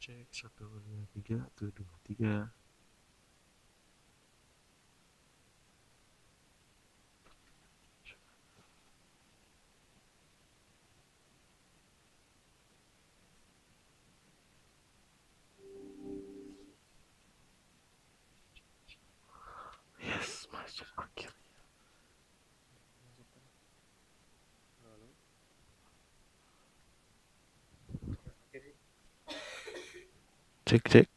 Cek 1, 2, 3, 1, 2, 3. Yes, masuk akhirnya. Cek cek.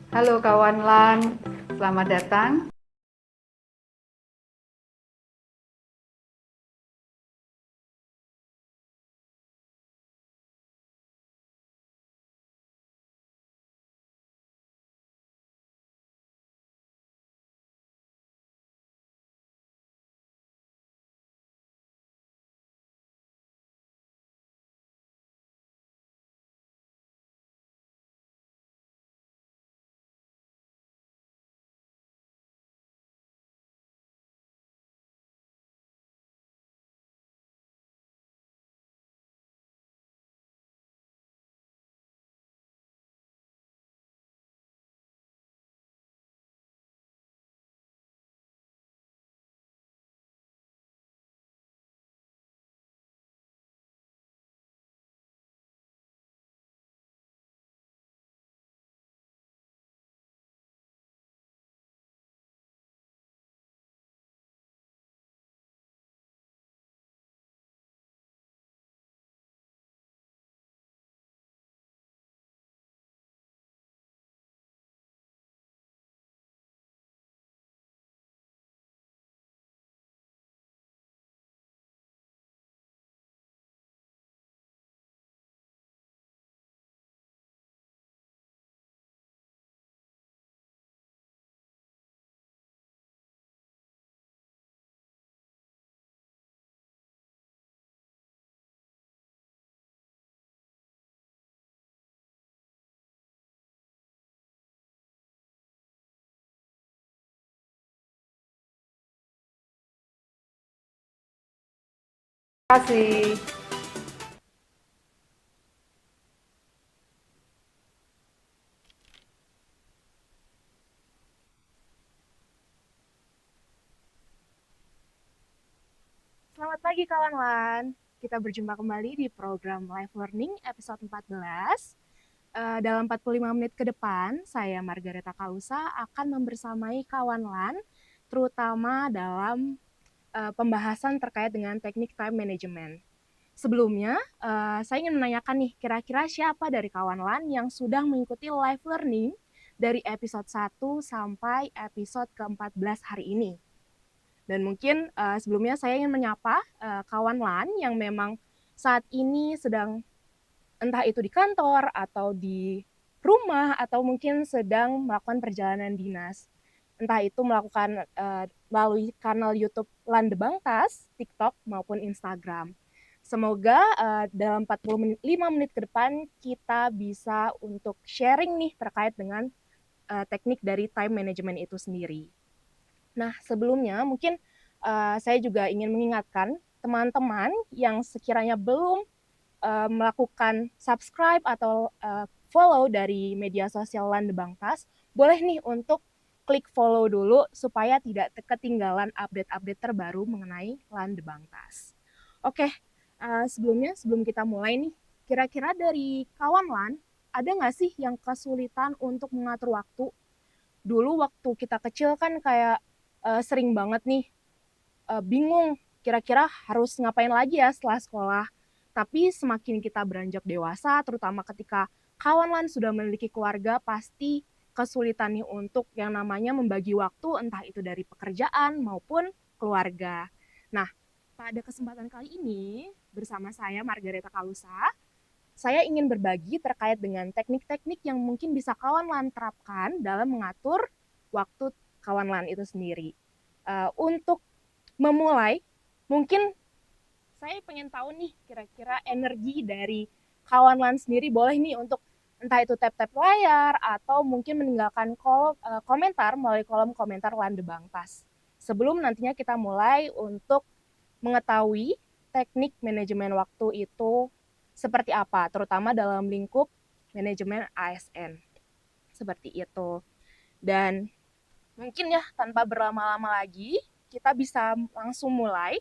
Halo kawan LAN, selamat datang. Terima kasih. Selamat pagi kawan LAN. Kita berjumpa kembali di program Live Learning episode 14. Dalam 45 menit ke depan, saya Margareta Kausa akan membersamai kawan LAN, terutama dalam pembahasan terkait dengan teknik time management. Sebelumnya, saya ingin menanyakan nih, kira-kira siapa dari kawan LAN yang sudah mengikuti live learning dari episode 1 sampai episode ke-14 hari ini? Dan mungkin sebelumnya saya ingin menyapa kawan LAN yang memang saat ini sedang entah itu di kantor atau di rumah atau mungkin sedang melakukan perjalanan dinas. Entah itu melakukan melalui kanal YouTube LAN Debangtas, TikTok maupun Instagram. Semoga dalam 45 menit ke depan kita bisa untuk sharing nih terkait dengan teknik dari time management itu sendiri. Nah, sebelumnya mungkin saya juga ingin mengingatkan teman-teman yang sekiranya belum melakukan subscribe atau follow dari media sosial LAN Debangtas, boleh nih untuk klik follow dulu supaya tidak ketinggalan update-update terbaru mengenai LAN Debangtas. Oke, sebelum kita mulai nih, kira-kira dari kawan LAN, ada nggak sih yang kesulitan untuk mengatur waktu dulu waktu kita kecil kan kayak sering banget nih bingung kira-kira harus ngapain lagi ya setelah sekolah. Tapi semakin kita beranjak dewasa, terutama ketika kawan lain sudah memiliki keluarga, pasti kesulitan nih untuk yang namanya membagi waktu, entah itu dari pekerjaan maupun keluarga. Nah, pada kesempatan kali ini, bersama saya Margareta Kalusa, saya ingin berbagi terkait dengan teknik-teknik yang mungkin bisa kawan LAN terapkan dalam mengatur waktu kawan LAN itu sendiri. Untuk memulai, mungkin saya pengen tahu nih kira-kira energi dari kawan LAN sendiri boleh nih untuk entah itu tap-tap layar atau mungkin meninggalkan komentar melalui kolom komentar LAN Debangtas. Sebelum nantinya kita mulai untuk mengetahui teknik manajemen waktu itu seperti apa, terutama dalam lingkup manajemen ASN. Seperti itu. Dan mungkin ya tanpa berlama-lama lagi, kita bisa langsung mulai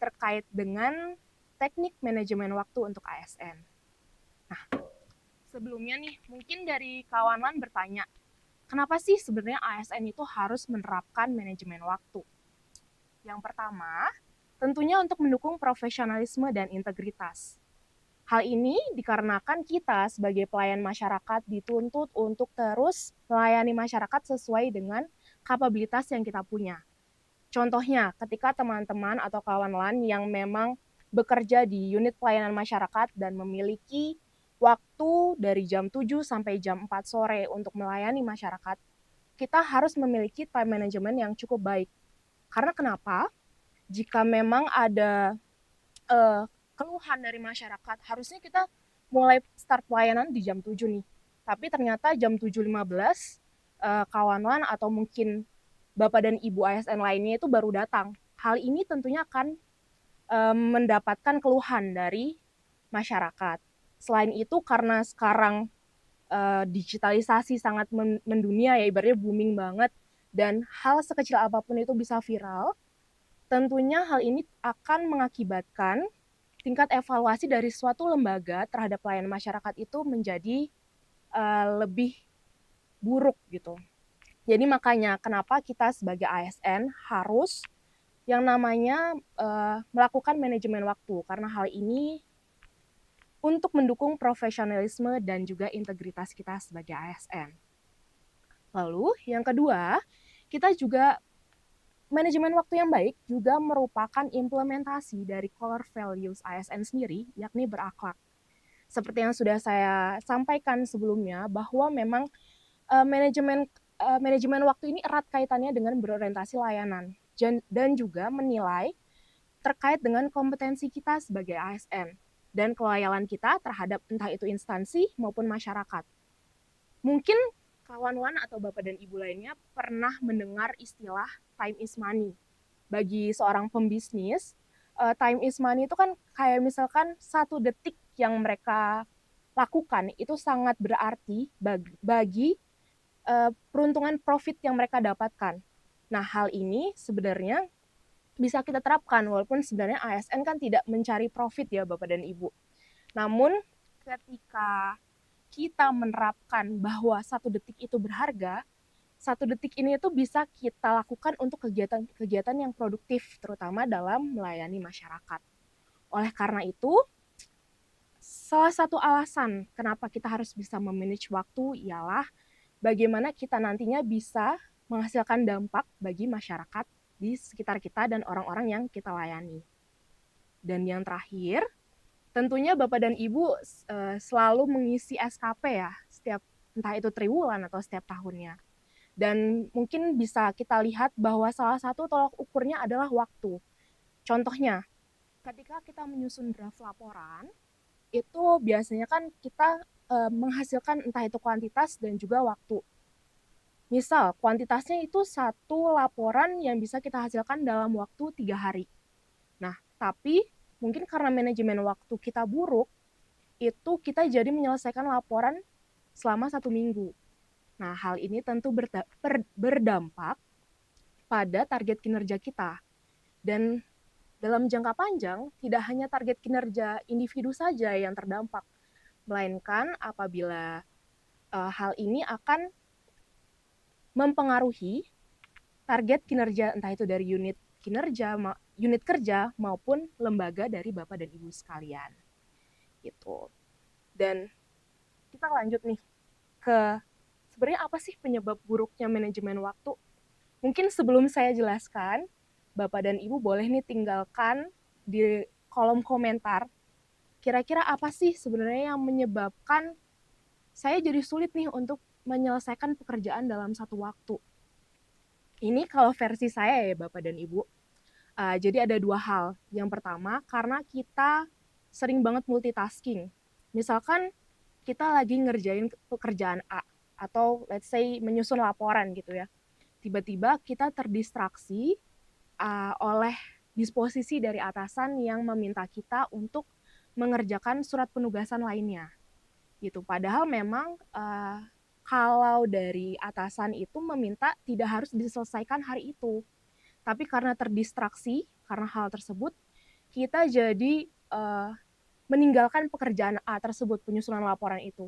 terkait dengan teknik manajemen waktu untuk ASN. Nah, sebelumnya nih, mungkin dari kawan-kawan bertanya, kenapa sih sebenarnya ASN itu harus menerapkan manajemen waktu? Yang pertama, tentunya untuk mendukung profesionalisme dan integritas. Hal ini dikarenakan kita sebagai pelayan masyarakat dituntut untuk terus melayani masyarakat sesuai dengan kapabilitas yang kita punya. Contohnya, ketika teman-teman atau kawan LAN yang memang bekerja di unit pelayanan masyarakat dan memiliki waktu dari jam 7 sampai jam 4 sore untuk melayani masyarakat, kita harus memiliki time management yang cukup baik. Karena kenapa? Jika memang ada keluhan dari masyarakat, harusnya kita mulai start pelayanan di jam 7 nih. Tapi ternyata jam 7.15 kawan LAN atau mungkin Bapak dan Ibu ASN lainnya itu baru datang. Hal ini tentunya akan mendapatkan keluhan dari masyarakat. Selain itu karena sekarang digitalisasi sangat mendunia ya, ibaratnya booming banget, dan hal sekecil apapun itu bisa viral, tentunya hal ini akan mengakibatkan tingkat evaluasi dari suatu lembaga terhadap pelayanan masyarakat itu menjadi lebih buruk gitu. Jadi makanya kenapa kita sebagai ASN harus yang namanya melakukan manajemen waktu, karena hal ini untuk mendukung profesionalisme dan juga integritas kita sebagai ASN. Lalu yang kedua, kita juga manajemen waktu yang baik juga merupakan implementasi dari core values ASN sendiri, yakni berakhlak. Seperti yang sudah saya sampaikan sebelumnya, bahwa memang manajemen waktu ini erat kaitannya dengan berorientasi layanan dan juga menilai terkait dengan kompetensi kita sebagai ASN dan keloyalan kita terhadap entah itu instansi maupun masyarakat. Mungkin kawan-kawan atau Bapak dan Ibu lainnya pernah mendengar istilah time is money. Bagi seorang pembisnis, time is money itu kan kayak misalkan 1 detik yang mereka lakukan itu sangat berarti bagi peruntungan profit yang mereka dapatkan. Nah, hal ini sebenarnya bisa kita terapkan, walaupun sebenarnya ASN kan tidak mencari profit ya Bapak dan Ibu. Namun ketika kita menerapkan bahwa 1 detik itu berharga, 1 detik ini itu bisa kita lakukan untuk kegiatan-kegiatan yang produktif, terutama dalam melayani masyarakat. Oleh karena itu, salah satu alasan kenapa kita harus bisa memanage waktu ialah bagaimana kita nantinya bisa menghasilkan dampak bagi masyarakat di sekitar kita dan orang-orang yang kita layani. Dan yang terakhir, tentunya Bapak dan Ibu selalu mengisi SKP ya, setiap entah itu triwulan atau setiap tahunnya. Dan mungkin bisa kita lihat bahwa salah satu tolak ukurnya adalah waktu. Contohnya, ketika kita menyusun draft laporan, itu biasanya kan kita menghasilkan entah itu kuantitas dan juga waktu. Misal, kuantitasnya itu 1 laporan yang bisa kita hasilkan dalam waktu 3 hari. Nah, tapi mungkin karena manajemen waktu kita buruk, itu kita jadi menyelesaikan laporan selama 1 minggu. Nah, hal ini tentu berdampak pada target kinerja kita. Dan dalam jangka panjang, tidak hanya target kinerja individu saja yang terdampak, melainkan apabila hal ini akan mempengaruhi target kinerja entah itu dari unit kerja maupun lembaga dari Bapak dan Ibu sekalian. Gitu. Dan kita lanjut nih ke sebenarnya apa sih penyebab buruknya manajemen waktu? Mungkin sebelum saya jelaskan, Bapak dan Ibu boleh nih tinggalkan di kolom komentar kira-kira apa sih sebenarnya yang menyebabkan saya jadi sulit nih untuk menyelesaikan pekerjaan dalam satu waktu. Ini kalau versi saya ya Bapak dan Ibu. Jadi ada dua hal. Yang pertama, karena kita sering banget multitasking. Misalkan kita lagi ngerjain pekerjaan A, atau let's say menyusun laporan gitu ya. Tiba-tiba kita terdistraksi oleh disposisi dari atasan yang meminta kita untuk mengerjakan surat penugasan lainnya. Gitu. Padahal memang kalau dari atasan itu meminta tidak harus diselesaikan hari itu. Tapi karena terdistraksi karena hal tersebut, kita jadi meninggalkan pekerjaan A tersebut, penyusunan laporan itu.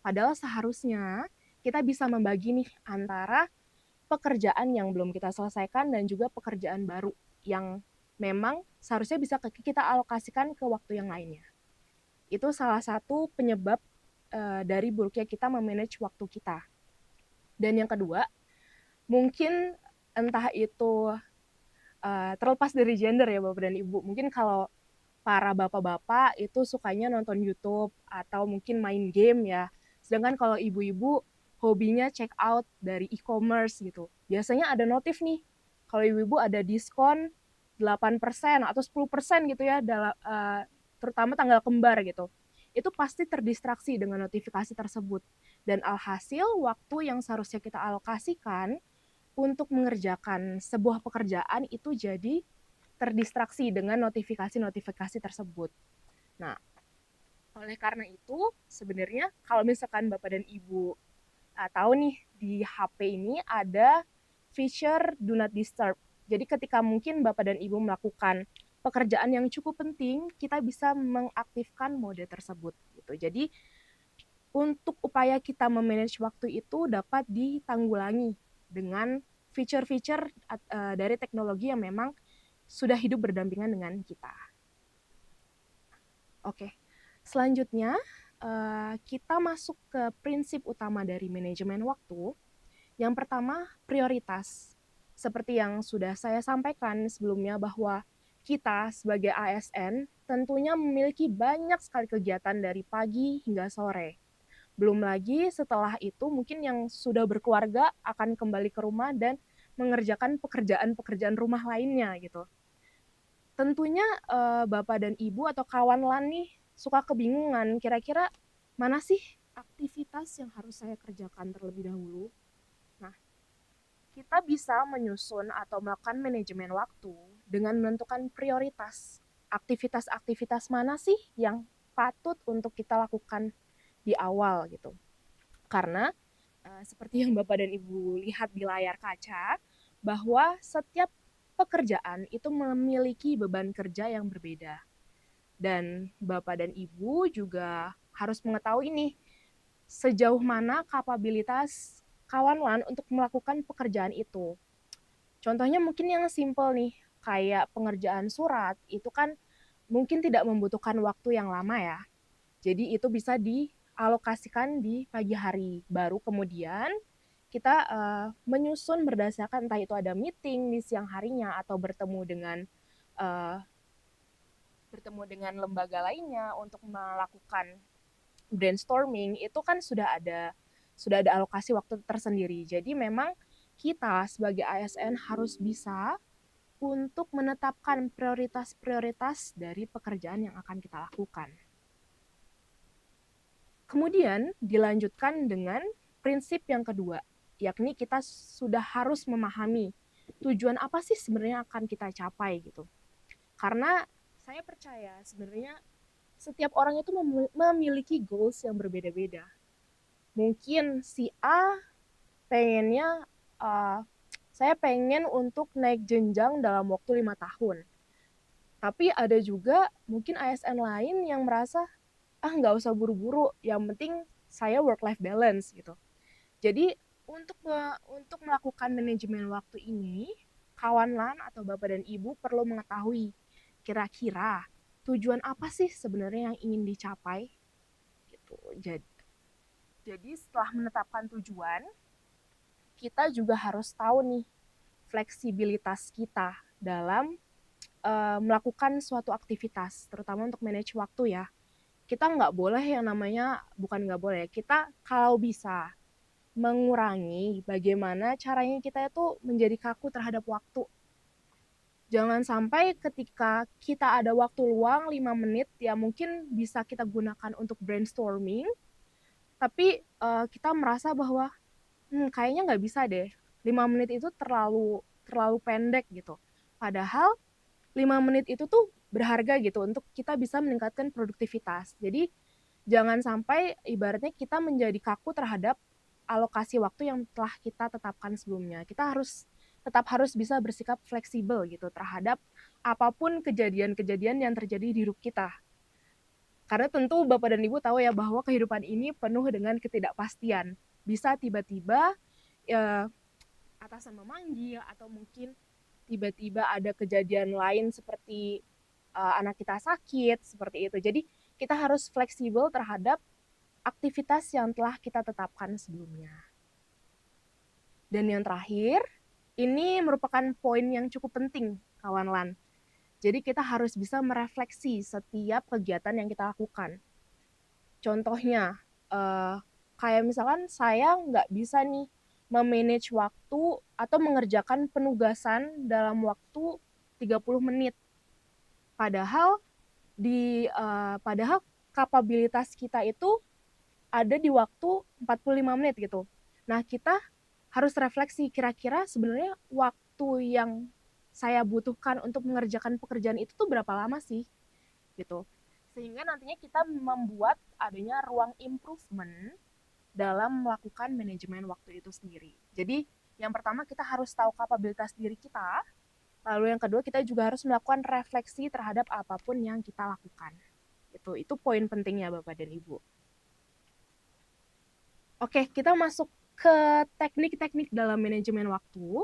Padahal seharusnya kita bisa membagi nih antara pekerjaan yang belum kita selesaikan dan juga pekerjaan baru yang memang seharusnya bisa kita alokasikan ke waktu yang lainnya. Itu salah satu penyebab dari buruknya kita memanage waktu kita. Dan yang kedua, mungkin entah itu terlepas dari gender ya Bapak dan Ibu. Mungkin kalau para bapak-bapak itu sukanya nonton YouTube atau mungkin main game ya. Sedangkan kalau ibu-ibu hobinya check out dari e-commerce gitu. Biasanya ada notif nih. Kalau ibu-ibu ada diskon 8% atau 10% gitu ya, terutama tanggal kembar gitu. Itu pasti terdistraksi dengan notifikasi tersebut. Dan alhasil waktu yang seharusnya kita alokasikan untuk mengerjakan sebuah pekerjaan itu jadi terdistraksi dengan notifikasi-notifikasi tersebut. Nah, oleh karena itu sebenarnya kalau misalkan Bapak dan Ibu tahu nih di HP ini ada feature do not disturb. Jadi ketika mungkin Bapak dan Ibu melakukan pekerjaan yang cukup penting, kita bisa mengaktifkan mode tersebut gitu. Jadi untuk upaya kita memanage waktu itu dapat ditanggulangi dengan fitur-fitur dari teknologi yang memang sudah hidup berdampingan dengan kita. Oke, selanjutnya kita masuk ke prinsip utama dari manajemen waktu. Yang pertama, prioritas. Seperti yang sudah saya sampaikan sebelumnya bahwa kita sebagai ASN tentunya memiliki banyak sekali kegiatan dari pagi hingga sore. Belum lagi setelah itu mungkin yang sudah berkeluarga akan kembali ke rumah dan mengerjakan pekerjaan-pekerjaan rumah lainnya gitu. Tentunya Bapak dan Ibu atau kawan LAN nih suka kebingungan kira-kira mana sih aktivitas yang harus saya kerjakan terlebih dahulu. Nah, kita bisa menyusun atau melakukan manajemen waktu dengan menentukan prioritas. Aktivitas-aktivitas mana sih yang patut untuk kita lakukan di awal gitu. Karena seperti yang Bapak dan Ibu lihat di layar kaca, bahwa setiap pekerjaan itu memiliki beban kerja yang berbeda. Dan Bapak dan Ibu juga harus mengetahui nih, sejauh mana kapabilitas kawan LAN untuk melakukan pekerjaan itu. Contohnya mungkin yang simple nih, kayak pengerjaan surat, itu kan mungkin tidak membutuhkan waktu yang lama ya. Jadi itu bisa dialokasikan di pagi hari. Baru kemudian kita menyusun berdasarkan entah itu ada meeting di siang harinya atau bertemu dengan lembaga lainnya untuk melakukan brainstorming, itu kan sudah ada alokasi waktu tersendiri. Jadi memang kita sebagai ASN harus bisa untuk menetapkan prioritas-prioritas dari pekerjaan yang akan kita lakukan. Kemudian dilanjutkan dengan prinsip yang kedua, yakni kita sudah harus memahami tujuan apa sih sebenarnya akan kita capai gitu. Karena saya percaya sebenarnya setiap orang itu memiliki goals yang berbeda-beda. Mungkin si A pengennya, saya pengen untuk naik jenjang dalam waktu 5 tahun. Tapi ada juga mungkin ASN lain yang merasa, nggak usah buru-buru, yang penting saya work-life balance gitu. Jadi Untuk melakukan manajemen waktu ini, kawan LAN atau Bapak dan Ibu perlu mengetahui kira-kira tujuan apa sih sebenarnya yang ingin dicapai gitu. Jadi setelah menetapkan tujuan, kita juga harus tahu nih fleksibilitas kita dalam melakukan suatu aktivitas, terutama untuk manage waktu ya. Kita nggak boleh yang namanya, bukan nggak boleh, kita kalau bisa mengurangi bagaimana caranya kita itu menjadi kaku terhadap waktu. Jangan sampai ketika kita ada waktu luang 5 menit, ya mungkin bisa kita gunakan untuk brainstorming, tapi kita merasa bahwa kayaknya nggak bisa deh, 5 menit itu terlalu terlalu pendek gitu. Padahal 5 menit itu tuh berharga gitu untuk kita bisa meningkatkan produktivitas. Jadi jangan sampai ibaratnya kita menjadi kaku terhadap alokasi waktu yang telah kita tetapkan sebelumnya. Kita tetap harus bisa bersikap fleksibel gitu terhadap apapun kejadian-kejadian yang terjadi di hidup kita. Karena tentu Bapak dan Ibu tahu ya bahwa kehidupan ini penuh dengan ketidakpastian. Bisa tiba-tiba ya, atasan memanggil atau mungkin tiba-tiba ada kejadian lain seperti anak kita sakit, seperti itu. Jadi kita harus fleksibel terhadap aktivitas yang telah kita tetapkan sebelumnya. Dan yang terakhir, ini merupakan poin yang cukup penting, kawan LAN. Jadi kita harus bisa merefleksi setiap kegiatan yang kita lakukan. Contohnya, kayak misalkan saya nggak bisa nih memanage waktu atau mengerjakan penugasan dalam waktu 30 menit. Padahal padahal kapabilitas kita itu ada di waktu 45 menit gitu. Nah, kita harus refleksi kira-kira sebenarnya waktu yang saya butuhkan untuk mengerjakan pekerjaan itu tuh berapa lama sih gitu. Sehingga nantinya kita membuat adanya ruang improvement dalam melakukan manajemen waktu itu sendiri. Jadi, yang pertama kita harus tahu kapabilitas diri kita, lalu yang kedua kita juga harus melakukan refleksi terhadap apapun yang kita lakukan. Itu poin pentingnya Bapak dan Ibu. Oke, kita masuk ke teknik-teknik dalam manajemen waktu.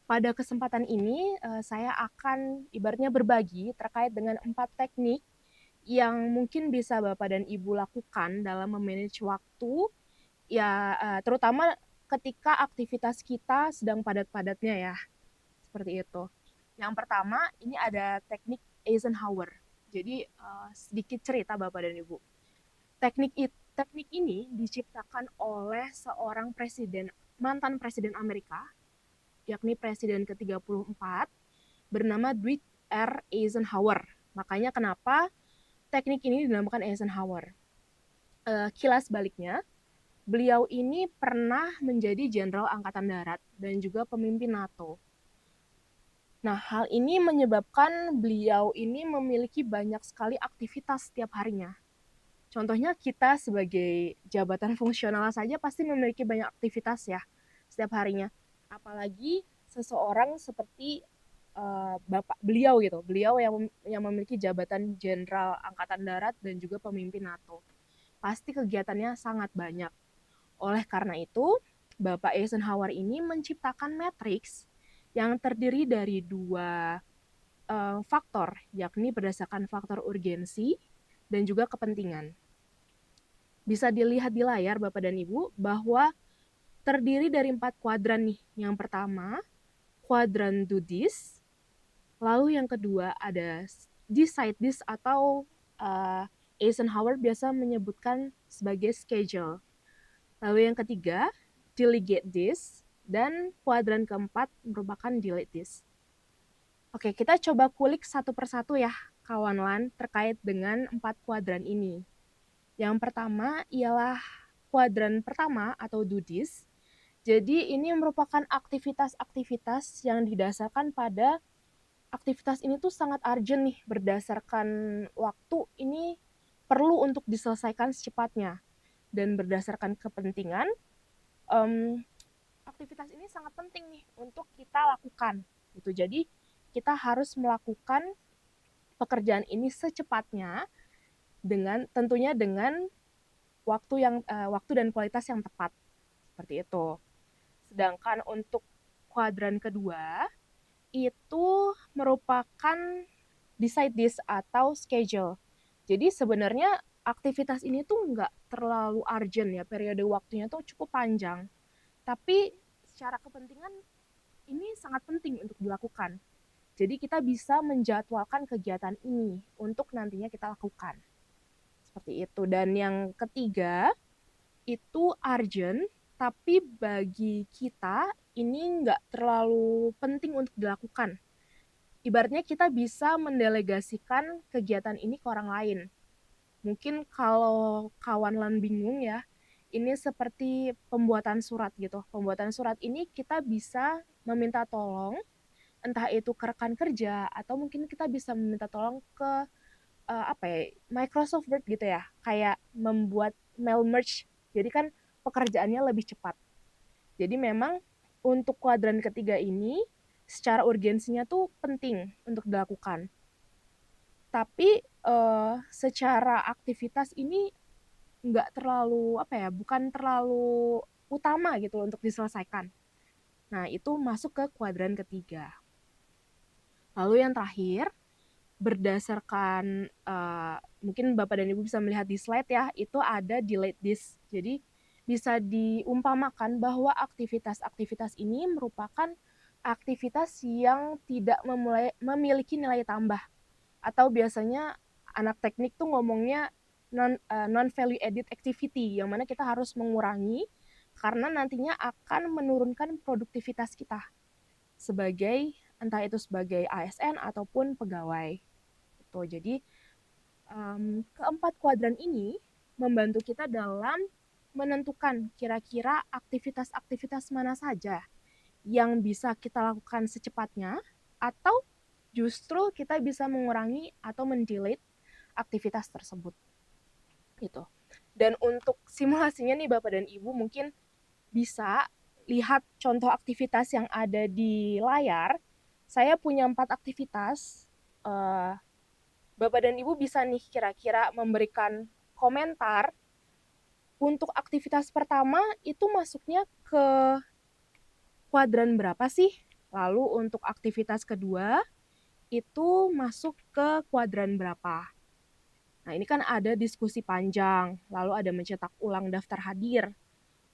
Pada kesempatan ini, saya akan ibaratnya berbagi terkait dengan 4 teknik yang mungkin bisa Bapak dan Ibu lakukan dalam memanage waktu, ya terutama ketika aktivitas kita sedang padat-padatnya ya, seperti itu. Yang pertama, ini ada teknik Eisenhower. Jadi, sedikit cerita Bapak dan Ibu. Teknik ini diciptakan oleh seorang mantan presiden Amerika, yakni presiden ke-34, bernama Dwight R. Eisenhower. Makanya kenapa teknik ini dinamakan Eisenhower. Kilas baliknya, beliau ini pernah menjadi Jenderal Angkatan Darat dan juga pemimpin NATO. Nah, hal ini menyebabkan beliau ini memiliki banyak sekali aktivitas setiap harinya. Contohnya kita sebagai jabatan fungsional saja pasti memiliki banyak aktivitas ya setiap harinya. Apalagi seseorang seperti beliau gitu, beliau yang memiliki jabatan Jenderal Angkatan Darat dan juga pemimpin NATO. Pasti kegiatannya sangat banyak. Oleh karena itu, Bapak Eisenhower ini menciptakan matriks yang terdiri dari 2 faktor, yakni berdasarkan faktor urgensi dan juga kepentingan. Bisa dilihat di layar Bapak dan Ibu bahwa terdiri dari 4 kuadran nih. Yang pertama, kuadran do this. Lalu yang kedua ada decide this atau Eisenhower biasa menyebutkan sebagai schedule. Lalu yang ketiga, delegate this. Dan kuadran keempat merupakan delete this. Oke, kita coba kulik satu persatu ya, kawan LAN, terkait dengan 4 kuadran ini. Yang pertama ialah kuadran pertama atau do this. Jadi ini merupakan aktivitas-aktivitas yang didasarkan pada aktivitas ini tuh sangat urgent nih, berdasarkan waktu ini perlu untuk diselesaikan secepatnya. Dan berdasarkan kepentingan, aktivitas ini sangat penting nih untuk kita lakukan. Gitu. Jadi kita harus melakukan pekerjaan ini secepatnya tentunya dengan waktu dan kualitas yang tepat. Seperti itu. Sedangkan untuk kuadran kedua itu merupakan decide this atau schedule. Jadi sebenarnya aktivitas ini tuh nggak terlalu urgent ya, periode waktunya tuh cukup panjang. Tapi secara kepentingan ini sangat penting untuk dilakukan. Jadi kita bisa menjadwalkan kegiatan ini untuk nantinya kita lakukan. Seperti itu. Dan yang ketiga, itu urgent, tapi bagi kita ini nggak terlalu penting untuk dilakukan. Ibaratnya kita bisa mendelegasikan kegiatan ini ke orang lain. Mungkin kalau kawan lan bingung ya, ini seperti pembuatan surat gitu. Pembuatan surat ini kita bisa meminta tolong, entah itu ke rekan kerja, atau mungkin kita bisa meminta tolong ke Microsoft Word gitu ya, kayak membuat mail merge. Jadi kan pekerjaannya lebih cepat. Jadi memang untuk kuadran ketiga ini secara urgensinya tuh penting untuk dilakukan. Tapi secara aktivitas ini nggak terlalu bukan terlalu utama gitu untuk diselesaikan. Nah, itu masuk ke kuadran ketiga. Lalu yang terakhir, berdasarkan mungkin Bapak dan Ibu bisa melihat di slide ya, itu ada delete this. Jadi bisa diumpamakan bahwa aktivitas-aktivitas ini merupakan aktivitas yang tidak memiliki nilai tambah, atau biasanya anak teknik tuh ngomongnya non value added activity, yang mana kita harus mengurangi karena nantinya akan menurunkan produktivitas kita sebagai entah itu sebagai ASN ataupun pegawai. Itu jadi keempat kuadran ini membantu kita dalam menentukan kira-kira aktivitas-aktivitas mana saja yang bisa kita lakukan secepatnya, atau justru kita bisa mengurangi atau mendelete aktivitas tersebut. Gitu. Dan untuk simulasinya nih Bapak dan Ibu mungkin bisa lihat contoh aktivitas yang ada di layar. Saya punya 4 aktivitas. Bapak dan Ibu bisa nih kira-kira memberikan komentar. Untuk aktivitas pertama itu masuknya ke kuadran berapa sih? Lalu untuk aktivitas kedua itu masuk ke kuadran berapa? Nah, ini kan ada diskusi panjang, lalu ada mencetak ulang daftar hadir,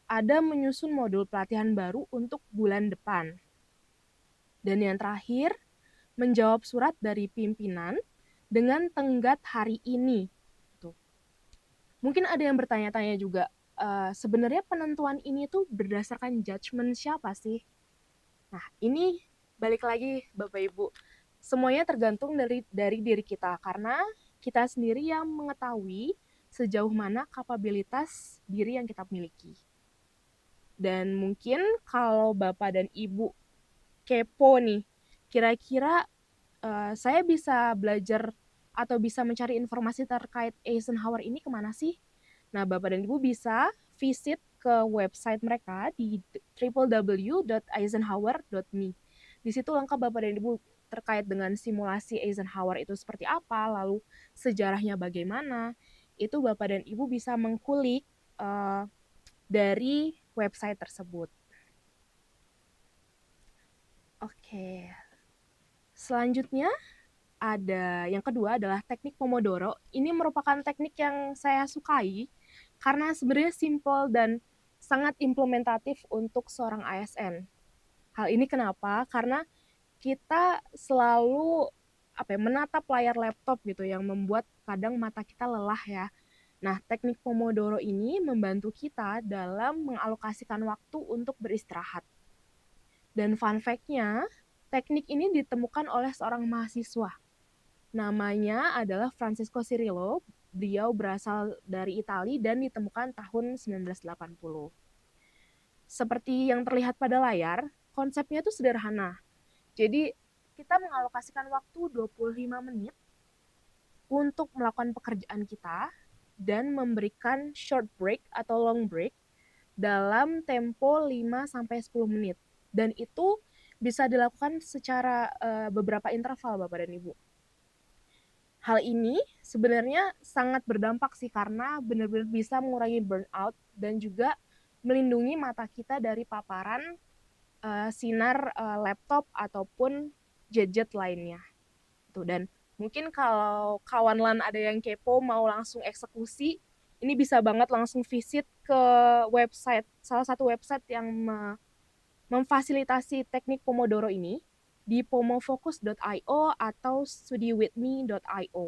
ada menyusun modul pelatihan baru untuk bulan depan. Dan yang terakhir, menjawab surat dari pimpinan dengan tenggat hari ini. Tuh. Mungkin ada yang bertanya-tanya juga, sebenarnya penentuan ini tuh berdasarkan judgement siapa sih? Nah, ini balik lagi Bapak Ibu. Semuanya tergantung dari diri kita, karena kita sendiri yang mengetahui sejauh mana kapabilitas diri yang kita miliki. Dan mungkin kalau Bapak dan Ibu kepo nih, kira-kira saya bisa belajar atau bisa mencari informasi terkait Eisenhower ini kemana sih? Nah, Bapak dan Ibu bisa visit ke website mereka di www.eisenhower.me. Di situ lengkap Bapak dan Ibu terkait dengan simulasi Eisenhower itu seperti apa, lalu sejarahnya bagaimana. Itu Bapak dan Ibu bisa mengkulik dari website tersebut. Oke. Selanjutnya ada yang kedua adalah teknik Pomodoro. Ini merupakan teknik yang saya sukai karena sebenarnya simple dan sangat implementatif untuk seorang ASN. Hal ini kenapa? Karena kita selalu menatap layar laptop gitu yang membuat kadang mata kita lelah ya. Nah, teknik Pomodoro ini membantu kita dalam mengalokasikan waktu untuk beristirahat. Dan fun fact-nya, teknik ini ditemukan oleh seorang mahasiswa. Namanya adalah Francesco Cirillo. Beliau berasal dari Italia dan ditemukan tahun 1980. Seperti yang terlihat pada layar, konsepnya itu sederhana. Jadi, kita mengalokasikan waktu 25 menit untuk melakukan pekerjaan kita dan memberikan short break atau long break dalam tempo 5-10 menit. Dan itu bisa dilakukan secara beberapa interval Bapak dan Ibu. Hal ini sebenarnya sangat berdampak sih karena benar-benar bisa mengurangi burnout dan juga melindungi mata kita dari paparan sinar laptop ataupun gadget lainnya. Dan mungkin kalau kawan LAN ada yang kepo mau langsung eksekusi, ini bisa banget langsung visit ke website, salah satu website yang memfasilitasi teknik Pomodoro ini di pomofocus.io atau studiewithme.io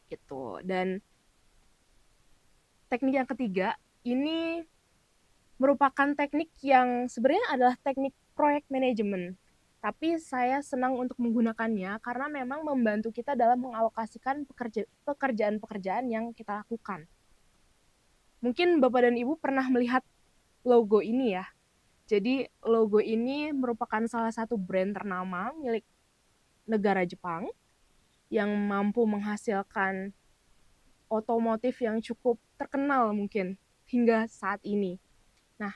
gitu. Dan teknik yang ketiga ini merupakan teknik yang sebenarnya adalah teknik proyek manajemen. Tapi saya senang untuk menggunakannya karena memang membantu kita dalam mengalokasikan pekerjaan-pekerjaan yang kita lakukan. Mungkin Bapak dan Ibu pernah melihat logo ini ya. Jadi logo ini merupakan salah satu brand ternama milik negara Jepang yang mampu menghasilkan otomotif yang cukup terkenal mungkin hingga saat ini. Nah,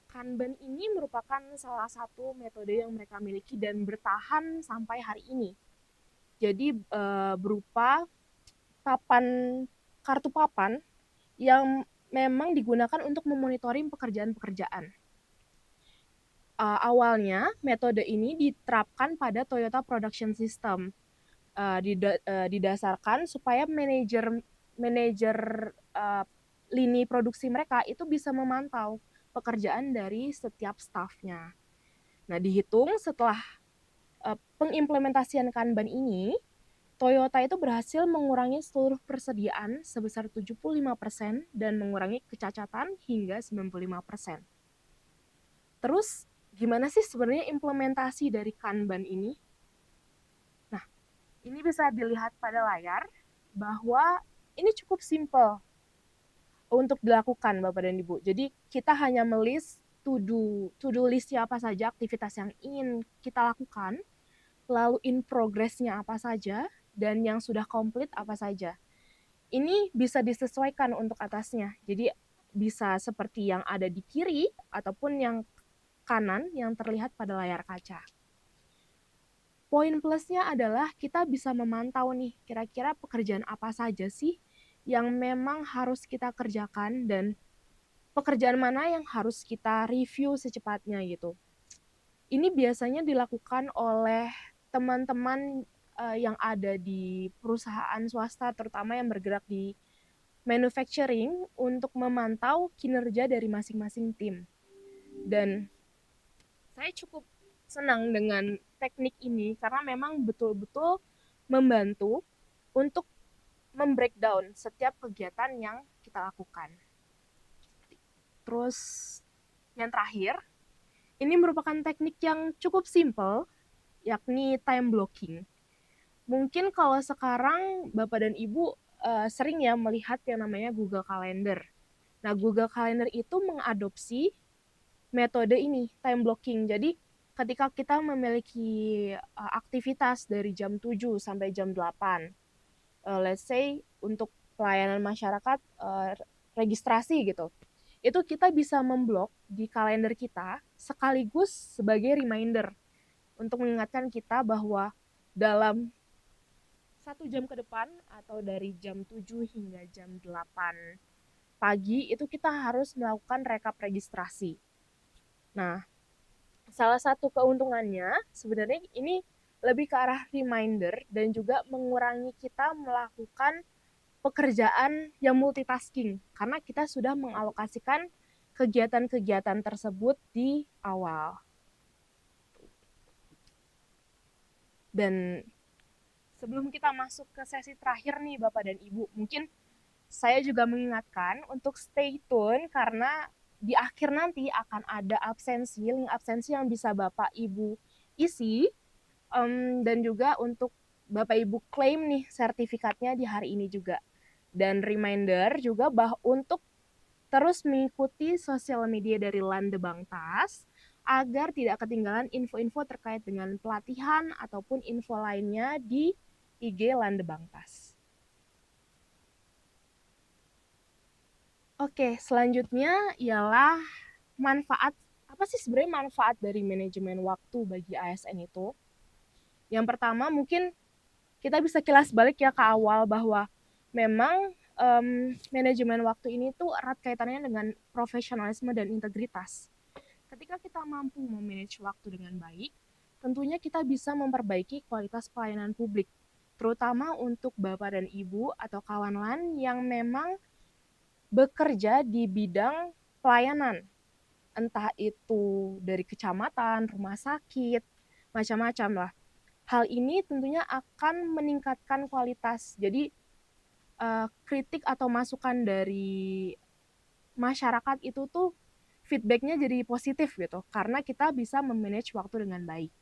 Kanban ini merupakan salah satu metode yang mereka miliki dan bertahan sampai hari ini. Jadi berupa kartu papan yang memang digunakan untuk memonitoring pekerjaan-pekerjaan. Awalnya metode ini diterapkan pada Toyota Production System, didasarkan supaya manajer lini produksi mereka itu bisa memantau pekerjaan dari setiap stafnya. Nah, dihitung setelah pengimplementasian Kanban ini, Toyota itu berhasil mengurangi seluruh persediaan sebesar 75% dan mengurangi kecacatan hingga 95%. Terus, gimana sih sebenarnya implementasi dari Kanban ini? Nah, ini bisa dilihat pada layar bahwa ini cukup simple untuk dilakukan Bapak dan Ibu. Jadi kita hanya melist to-do list-nya apa saja, aktivitas yang ingin kita lakukan, lalu in progress-nya apa saja, dan yang sudah komplit apa saja. Ini bisa disesuaikan untuk atasnya. Jadi bisa seperti yang ada di kiri ataupun yang kanan yang terlihat pada layar kaca. Poin plusnya adalah kita bisa memantau nih kira-kira pekerjaan apa saja sih yang memang harus kita kerjakan dan pekerjaan mana yang harus kita review secepatnya gitu. Ini biasanya dilakukan oleh teman-teman yang ada di perusahaan swasta, terutama yang bergerak di manufacturing, untuk memantau kinerja dari masing-masing tim. Dan saya cukup senang dengan teknik ini karena memang betul-betul membantu untuk membreakdown setiap kegiatan yang kita lakukan. Terus yang terakhir, ini merupakan teknik yang cukup simple, yakni time blocking. Mungkin kalau sekarang Bapak dan Ibu sering ya melihat yang namanya Google Calendar. Nah, Google Calendar itu mengadopsi metode ini, time blocking. Jadi ketika kita memiliki aktivitas dari jam 7 sampai jam 8, let's say untuk pelayanan masyarakat registrasi gitu, itu kita bisa memblok di kalender kita sekaligus sebagai reminder untuk mengingatkan kita bahwa dalam 1 jam ke depan atau dari jam 7 hingga jam 8 pagi itu kita harus melakukan rekap registrasi. Nah, salah satu keuntungannya sebenarnya ini lebih ke arah reminder dan juga mengurangi kita melakukan pekerjaan yang multitasking karena kita sudah mengalokasikan kegiatan-kegiatan tersebut di awal. Dan sebelum kita masuk ke sesi terakhir nih Bapak dan Ibu, mungkin saya juga mengingatkan untuk stay tune karena di akhir nanti akan ada link absensi yang bisa Bapak Ibu isi, dan juga untuk Bapak Ibu klaim nih sertifikatnya di hari ini juga. Dan reminder juga untuk terus mengikuti sosial media dari Lande Bangtas agar tidak ketinggalan info-info terkait dengan pelatihan ataupun info lainnya di IG Lande Bangtas. Oke, selanjutnya ialah apa sih sebenarnya manfaat dari manajemen waktu bagi ASN itu? Yang pertama mungkin kita bisa kilas balik ya ke awal bahwa memang manajemen waktu ini tuh erat kaitannya dengan profesionalisme dan integritas. Ketika kita mampu memanage waktu dengan baik, tentunya kita bisa memperbaiki kualitas pelayanan publik, terutama untuk Bapak dan Ibu atau kawan lain yang memang bekerja di bidang pelayanan, entah itu dari kecamatan, rumah sakit, macam-macam lah. Hal ini tentunya akan meningkatkan kualitas. Jadi kritik atau masukan dari masyarakat itu tuh feedbacknya jadi positif gitu, karena kita bisa memanage waktu dengan baik.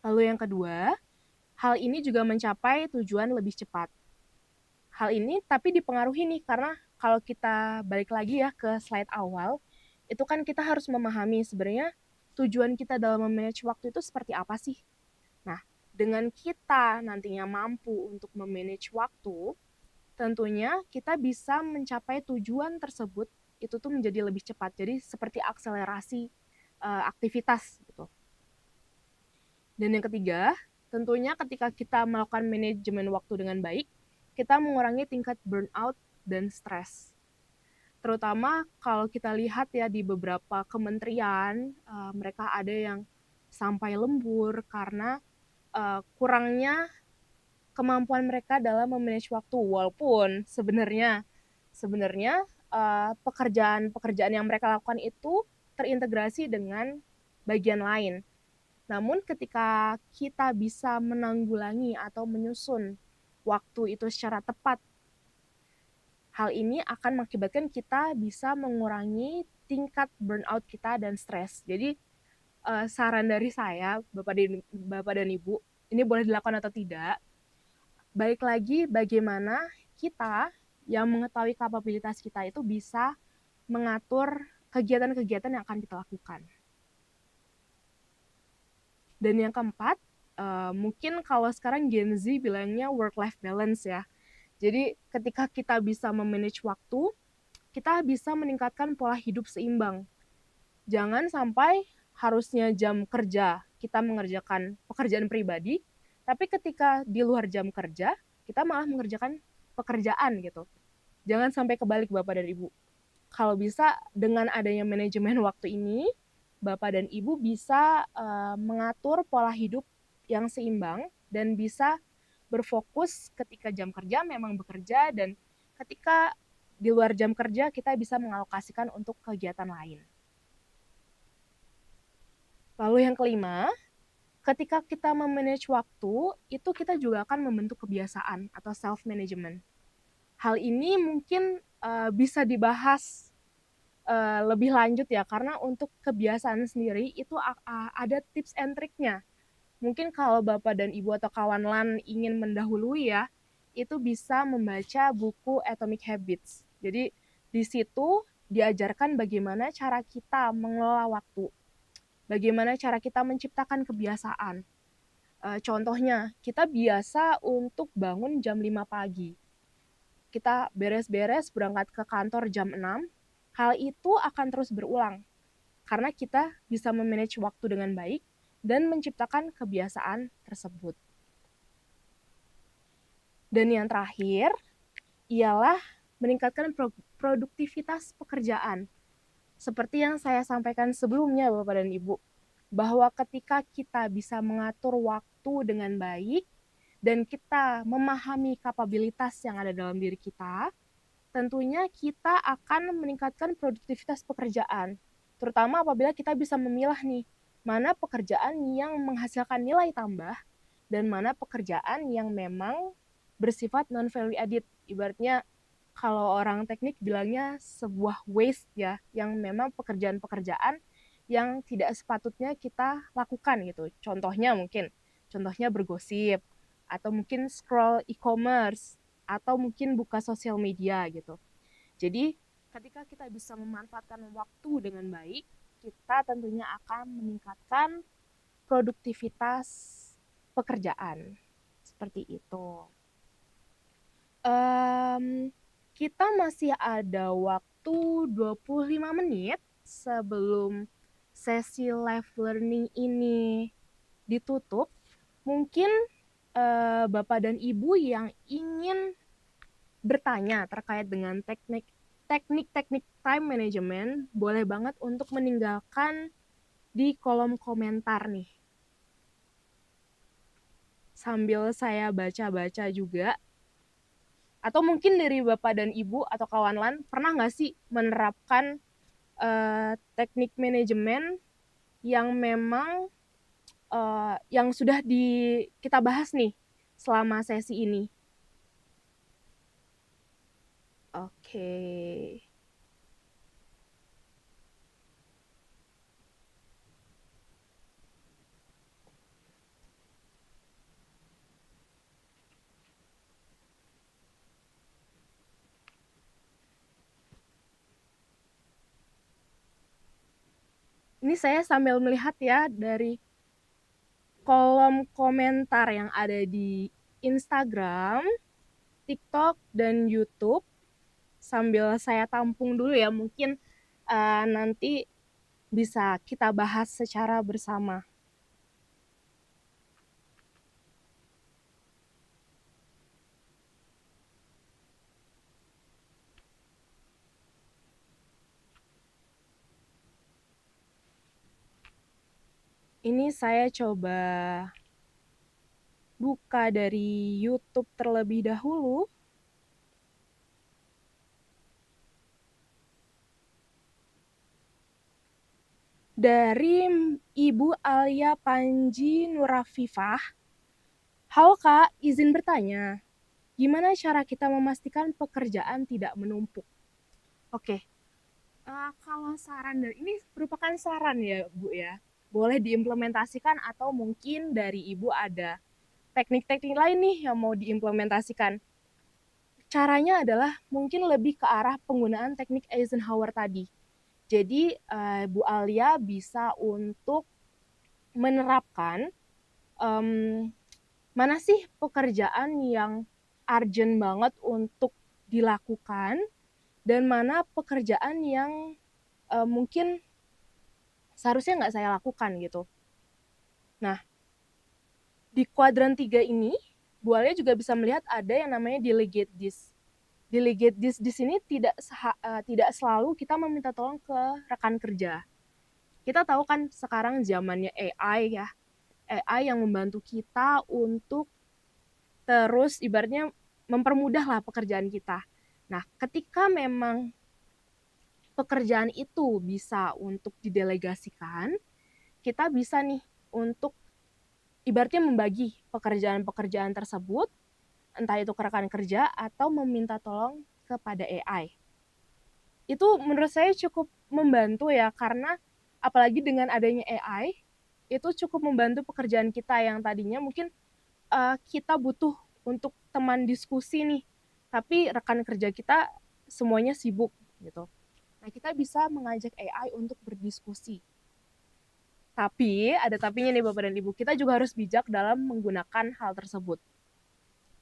Lalu yang kedua, hal ini juga mencapai tujuan lebih cepat. Hal ini tapi dipengaruhi nih, karena kalau kita balik lagi ya ke slide awal, itu kan kita harus memahami sebenarnya tujuan kita dalam memanage waktu itu seperti apa sih. Nah, dengan kita nantinya mampu untuk memanage waktu, tentunya kita bisa mencapai tujuan tersebut itu tuh menjadi lebih cepat. Jadi seperti akselerasi aktivitas gitu. Dan yang ketiga, tentunya ketika kita melakukan manajemen waktu dengan baik, kita mengurangi tingkat burnout dan stres. Terutama kalau kita lihat ya di beberapa kementerian, mereka ada yang sampai lembur karena kurangnya kemampuan mereka dalam memanage waktu, walaupun sebenarnya pekerjaan-pekerjaan yang mereka lakukan itu terintegrasi dengan bagian lain. Namun ketika kita bisa menanggulangi atau menyusun waktu itu secara tepat, hal ini akan mengakibatkan kita bisa mengurangi tingkat burnout kita dan stres. Jadi saran dari saya, Bapak dan Ibu, ini boleh dilakukan atau tidak, balik lagi bagaimana kita yang mengetahui kapabilitas kita itu bisa mengatur kegiatan-kegiatan yang akan kita lakukan. Dan yang keempat, mungkin kalau sekarang Gen Z bilangnya work-life balance ya. Jadi ketika kita bisa memanage waktu, kita bisa meningkatkan pola hidup seimbang. Jangan sampai harusnya jam kerja kita mengerjakan pekerjaan pribadi, tapi ketika di luar jam kerja, kita malah mengerjakan pekerjaan gitu. Jangan sampai kebalik Bapak dan Ibu. Kalau bisa dengan adanya manajemen waktu ini, Bapak dan Ibu bisa mengatur pola hidup yang seimbang dan bisa berfokus ketika jam kerja memang bekerja, dan ketika di luar jam kerja kita bisa mengalokasikan untuk kegiatan lain. Lalu yang kelima, ketika kita memanage waktu, itu kita juga akan membentuk kebiasaan atau self-management. Hal ini mungkin bisa dibahas lebih lanjut ya, karena untuk kebiasaan sendiri itu ada tips and triknya. Mungkin kalau Bapak dan Ibu atau kawan LAN ingin mendahului ya, itu bisa membaca buku Atomic Habits. Jadi di situ diajarkan bagaimana cara kita mengelola waktu, bagaimana cara kita menciptakan kebiasaan. Contohnya, kita biasa untuk bangun jam 5 pagi. Kita beres-beres berangkat ke kantor jam 6, hal itu akan terus berulang. Karena kita bisa memanage waktu dengan baik dan menciptakan kebiasaan tersebut. Dan yang terakhir, ialah meningkatkan produktivitas pekerjaan. Seperti yang saya sampaikan sebelumnya Bapak dan Ibu, bahwa ketika kita bisa mengatur waktu dengan baik dan kita memahami kapabilitas yang ada dalam diri kita, tentunya kita akan meningkatkan produktivitas pekerjaan. Terutama apabila kita bisa memilah nih, mana pekerjaan yang menghasilkan nilai tambah dan mana pekerjaan yang memang bersifat non-value added. Ibaratnya kalau orang teknik bilangnya sebuah waste ya, yang memang pekerjaan-pekerjaan yang tidak sepatutnya kita lakukan gitu. Contohnya bergosip, atau mungkin scroll e-commerce, atau mungkin buka sosial media gitu. Jadi ketika kita bisa memanfaatkan waktu dengan baik, kita tentunya akan meningkatkan produktivitas pekerjaan. Seperti itu. Kita masih ada waktu 25 menit sebelum sesi live learning ini ditutup. Mungkin Bapak dan Ibu yang ingin bertanya terkait dengan teknik-teknik time management, boleh banget untuk meninggalkan di kolom komentar nih. Sambil saya baca-baca juga, atau mungkin dari Bapak dan Ibu atau kawan lain pernah nggak sih menerapkan teknik manajemen yang memang yang sudah kita bahas nih selama sesi ini? Oke. Ini saya sambil melihat ya dari kolom komentar yang ada di Instagram, TikTok, dan YouTube. Sambil saya tampung dulu ya, mungkin nanti bisa kita bahas secara bersama. Ini saya coba buka dari YouTube terlebih dahulu. Dari Ibu Alia Panji Nurafifah. Halo Kak, izin bertanya. Gimana cara kita memastikan pekerjaan tidak menumpuk? Oke, kalau saran dari ini merupakan saran ya Bu ya. Boleh diimplementasikan atau mungkin dari Ibu ada teknik-teknik lain nih yang mau diimplementasikan. Caranya adalah mungkin lebih ke arah penggunaan teknik Eisenhower tadi. Jadi Bu Alia bisa untuk menerapkan mana sih pekerjaan yang urgent banget untuk dilakukan dan mana pekerjaan yang mungkin seharusnya nggak saya lakukan gitu. Nah, di kuadran 3 ini, Bu Alia juga bisa melihat ada yang namanya delegate this. Delegate this di sini tidak selalu kita meminta tolong ke rekan kerja. Kita tahu kan sekarang zamannya AI ya. AI yang membantu kita untuk terus ibaratnya mempermudah lah pekerjaan kita. Nah, ketika memang pekerjaan itu bisa untuk didelegasikan, kita bisa nih untuk ibaratnya membagi pekerjaan-pekerjaan tersebut, entah itu ke rekan kerja atau meminta tolong kepada AI. Itu menurut saya cukup membantu ya, karena apalagi dengan adanya AI, itu cukup membantu pekerjaan kita yang tadinya mungkin kita butuh untuk teman diskusi nih, tapi rekan kerja kita semuanya sibuk gitu. Nah, kita bisa mengajak AI untuk berdiskusi. Tapi, ada tapinya nih Bapak dan Ibu, kita juga harus bijak dalam menggunakan hal tersebut.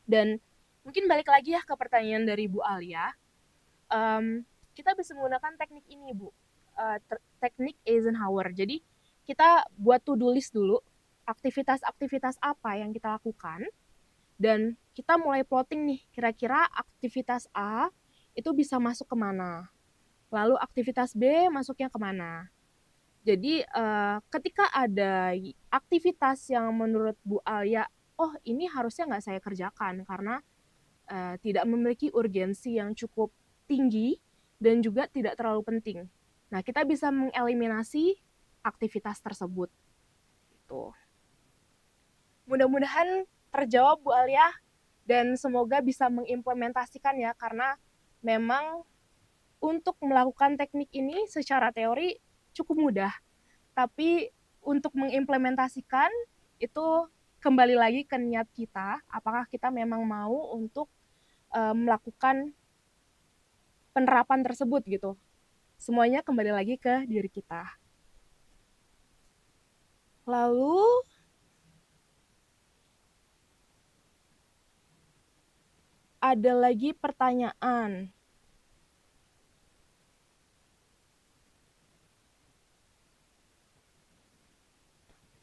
Dan mungkin balik lagi ya ke pertanyaan dari Bu Alia, kita bisa menggunakan teknik ini Bu, teknik Eisenhower. Jadi, kita buat to-do list dulu, aktivitas-aktivitas apa yang kita lakukan, dan kita mulai plotting nih, kira-kira aktivitas A itu bisa masuk kemana, lalu aktivitas B masuknya kemana. Jadi ketika ada aktivitas yang menurut Bu Alia, oh ini harusnya nggak saya kerjakan karena tidak memiliki urgensi yang cukup tinggi dan juga tidak terlalu penting. Nah, kita bisa mengeliminasi aktivitas tersebut. Gitu. Mudah-mudahan terjawab Bu Alia dan semoga bisa mengimplementasikan ya, karena memang untuk melakukan teknik ini secara teori cukup mudah, tapi untuk mengimplementasikan itu kembali lagi ke niat kita, apakah kita memang mau untuk melakukan penerapan tersebut gitu. Semuanya kembali lagi ke diri kita. Lalu ada lagi pertanyaan.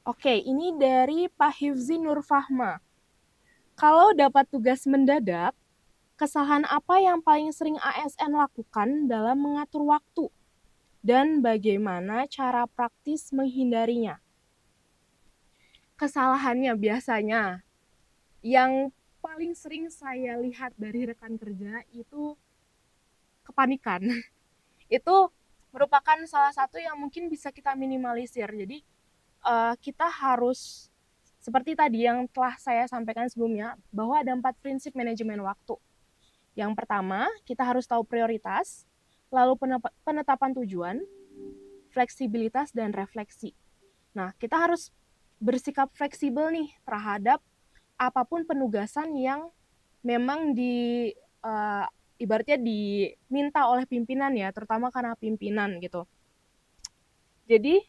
Oke, ini dari Pak Hifzi Nurfahma. Kalau dapat tugas mendadak, Kesalahan apa yang paling sering ASN lakukan dalam mengatur waktu? Dan bagaimana cara praktis menghindarinya? Kesalahannya biasanya yang paling sering saya lihat dari rekan kerja itu kepanikan. Itu merupakan salah satu yang mungkin bisa kita minimalisir. Jadi kita harus seperti tadi yang telah saya sampaikan sebelumnya, bahwa ada 4 prinsip manajemen waktu. Yang pertama, kita harus tahu prioritas, lalu penetapan tujuan, fleksibilitas, dan refleksi. Nah, kita harus bersikap fleksibel nih terhadap apapun penugasan yang memang ibaratnya diminta oleh pimpinan ya, terutama karena pimpinan gitu. Jadi,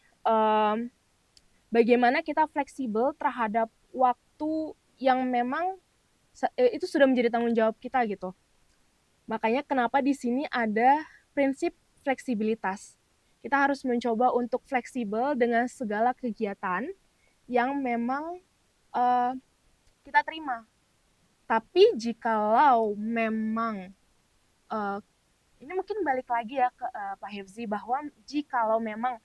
bagaimana kita fleksibel terhadap waktu yang memang itu sudah menjadi tanggung jawab kita gitu. Makanya kenapa di sini ada prinsip fleksibilitas. Kita harus mencoba untuk fleksibel dengan segala kegiatan yang memang kita terima. Tapi jikalau memang ini mungkin balik lagi ya ke Pak Hifzi, bahwa jikalau memang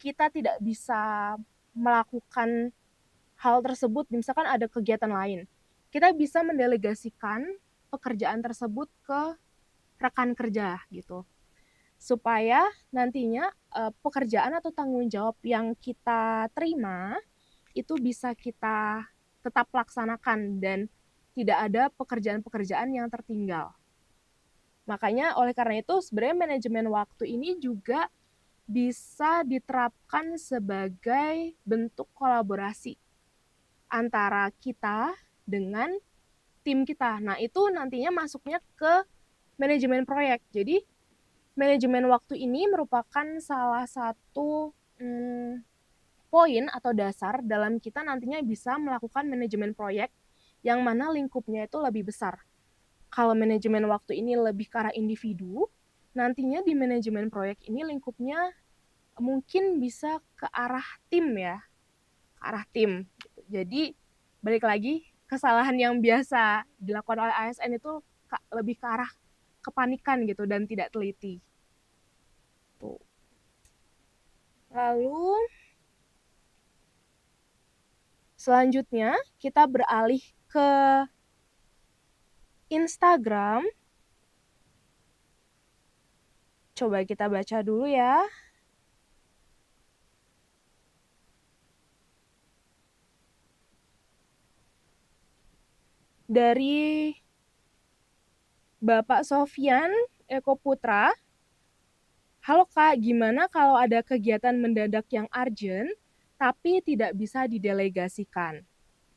kita tidak bisa melakukan hal tersebut, misalkan ada kegiatan lain, kita bisa mendelegasikan pekerjaan tersebut ke rekan kerja gitu, supaya nantinya pekerjaan atau tanggung jawab yang kita terima itu bisa kita tetap laksanakan dan tidak ada pekerjaan-pekerjaan yang tertinggal. Makanya oleh karena itu sebenarnya manajemen waktu ini juga bisa diterapkan sebagai bentuk kolaborasi antara kita dengan tim kita. Nah, itu nantinya masuknya ke manajemen proyek. Jadi, manajemen waktu ini merupakan salah satu poin atau dasar dalam kita nantinya bisa melakukan manajemen proyek yang mana lingkupnya itu lebih besar. Kalau manajemen waktu ini lebih ke arah individu, nantinya di manajemen proyek ini lingkupnya mungkin bisa ke arah tim ya, ke arah tim. Jadi balik lagi, kesalahan yang biasa dilakukan oleh ASN itu lebih ke arah kepanikan gitu dan tidak teliti. Tuh. Lalu selanjutnya kita beralih ke Instagram. Coba kita baca dulu ya. Dari Bapak Sofyan Eko Putra. Halo Kak, gimana kalau ada kegiatan mendadak yang urgent tapi tidak bisa didelegasikan?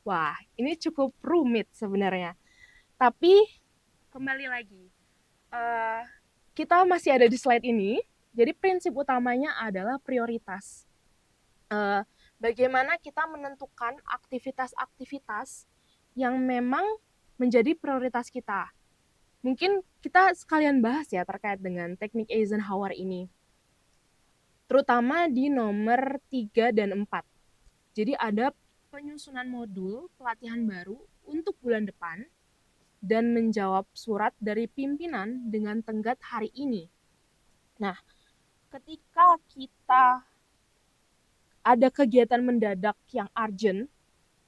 Wah, ini cukup rumit sebenarnya. Tapi kembali lagi, kita masih ada di slide ini. Jadi prinsip utamanya adalah prioritas. Bagaimana kita menentukan aktivitas-aktivitas yang memang menjadi prioritas kita. Mungkin kita sekalian bahas ya terkait dengan teknik Eisenhower ini. Terutama di nomor 3 dan 4. Jadi ada penyusunan modul pelatihan baru untuk bulan depan dan menjawab surat dari pimpinan dengan tenggat hari ini. Nah, ketika kita ada kegiatan mendadak yang urgent,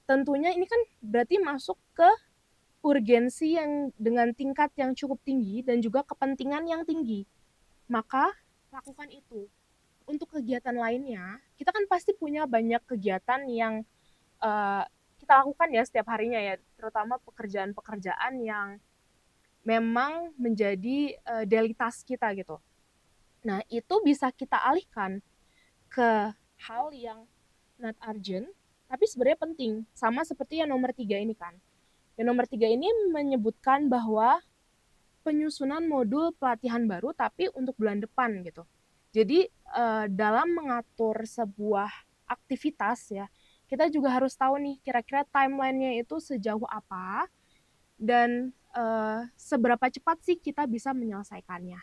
tentunya ini kan berarti masuk ke urgensi yang dengan tingkat yang cukup tinggi dan juga kepentingan yang tinggi. Maka lakukan itu. Untuk kegiatan lainnya, kita kan pasti punya banyak kegiatan yang kita lakukan ya setiap harinya ya, terutama pekerjaan-pekerjaan yang memang menjadi daily task kita gitu. Nah, itu bisa kita alihkan ke hal yang not urgent, tapi sebenarnya penting. Sama seperti yang nomor 3 ini kan. Yang nomor 3 ini menyebutkan bahwa penyusunan modul pelatihan baru tapi untuk bulan depan gitu. Jadi dalam mengatur sebuah aktivitas ya, kita juga harus tahu nih kira-kira timeline-nya itu sejauh apa dan seberapa cepat sih kita bisa menyelesaikannya.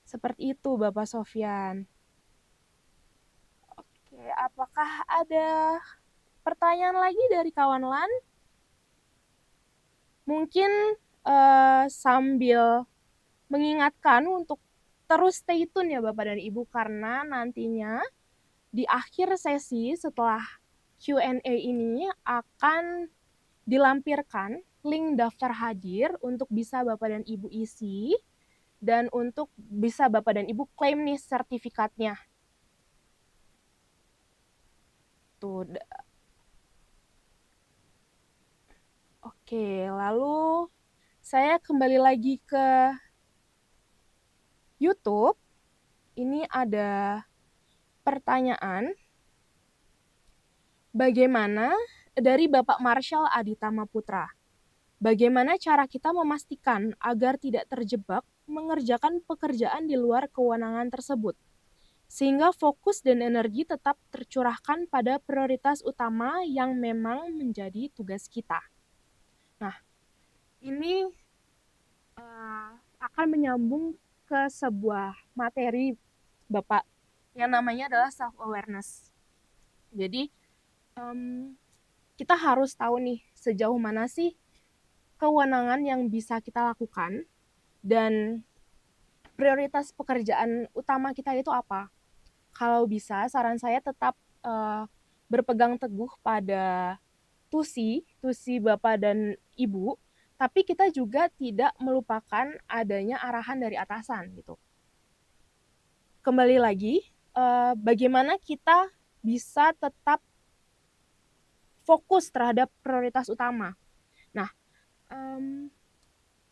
Seperti itu Bapak Sofyan. Oke, apakah ada pertanyaan lagi dari kawan LAN? Mungkin sambil mengingatkan untuk terus stay tune ya Bapak dan Ibu, karena nantinya di akhir sesi setelah Q&A ini akan dilampirkan link daftar hadir untuk bisa Bapak dan Ibu isi dan untuk bisa Bapak dan Ibu klaim nih sertifikatnya. Tuh. Oke, lalu saya kembali lagi ke YouTube. Ini ada pertanyaan. Bagaimana dari Bapak Marshall Aditama Putra? Bagaimana cara kita memastikan agar tidak terjebak mengerjakan pekerjaan di luar kewenangan tersebut, sehingga fokus dan energi tetap tercurahkan pada prioritas utama yang memang menjadi tugas kita? Nah, ini akan menyambung ke sebuah materi Bapak yang namanya adalah self-awareness. Jadi, kita harus tahu nih sejauh mana sih kewenangan yang bisa kita lakukan dan prioritas pekerjaan utama kita itu apa. Kalau bisa, saran saya tetap berpegang teguh pada tusi Bapak dan Ibu, tapi kita juga tidak melupakan adanya arahan dari atasan gitu. Kembali lagi, bagaimana kita bisa tetap fokus terhadap prioritas utama. Nah,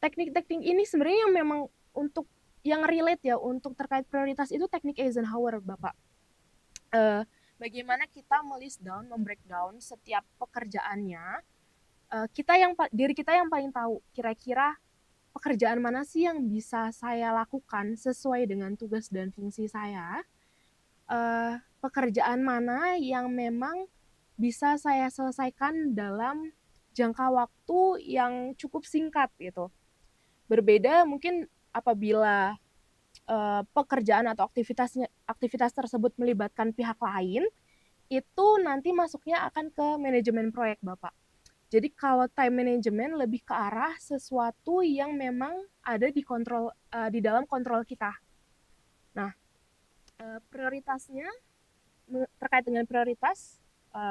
teknik-teknik ini sebenarnya yang memang untuk yang relate ya untuk terkait prioritas itu teknik Eisenhower, Bapak. Bagaimana kita melist down, membreakdown setiap pekerjaannya, diri kita yang paling tahu kira-kira pekerjaan mana sih yang bisa saya lakukan sesuai dengan tugas dan fungsi saya, pekerjaan mana yang memang bisa saya selesaikan dalam jangka waktu yang cukup singkat gitu. Berbeda mungkin apabila pekerjaan atau aktivitas tersebut melibatkan pihak lain, itu nanti masuknya akan ke manajemen proyek, Bapak. Jadi kalau time management lebih ke arah sesuatu yang memang ada di dalam kontrol kita. Nah, prioritasnya terkait dengan prioritas,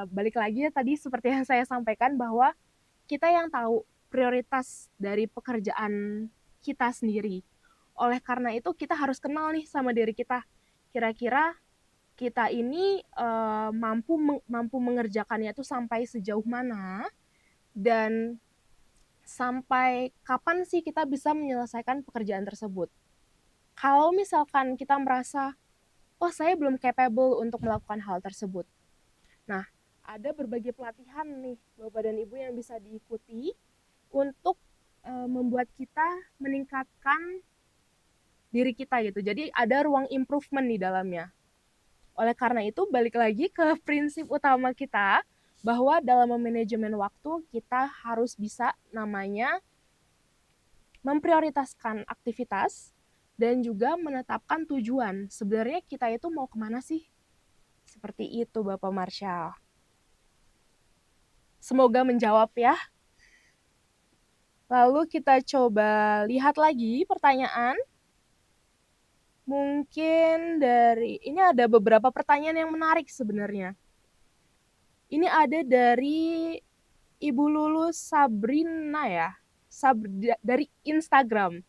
balik lagi ya tadi seperti yang saya sampaikan bahwa kita yang tahu prioritas dari pekerjaan kita sendiri. Oleh karena itu kita harus kenal nih sama diri kita. Kira-kira kita ini mampu mengerjakannya itu sampai sejauh mana dan sampai kapan sih kita bisa menyelesaikan pekerjaan tersebut. Kalau misalkan kita merasa, oh saya belum capable untuk melakukan hal tersebut. Nah, ada berbagai pelatihan nih Bapak dan Ibu yang bisa diikuti untuk membuat kita meningkatkan diri kita gitu. Jadi ada ruang improvement di dalamnya. Oleh karena itu balik lagi ke prinsip utama kita bahwa dalam manajemen waktu kita harus bisa namanya memprioritaskan aktivitas dan juga menetapkan tujuan. Sebenarnya kita itu mau kemana sih? Seperti itu Bapak Marshall. Semoga menjawab ya. Lalu kita coba lihat lagi pertanyaan. Mungkin ini ada beberapa pertanyaan yang menarik sebenarnya. Ini ada dari Ibu Lulu Sabrina ya, dari Instagram.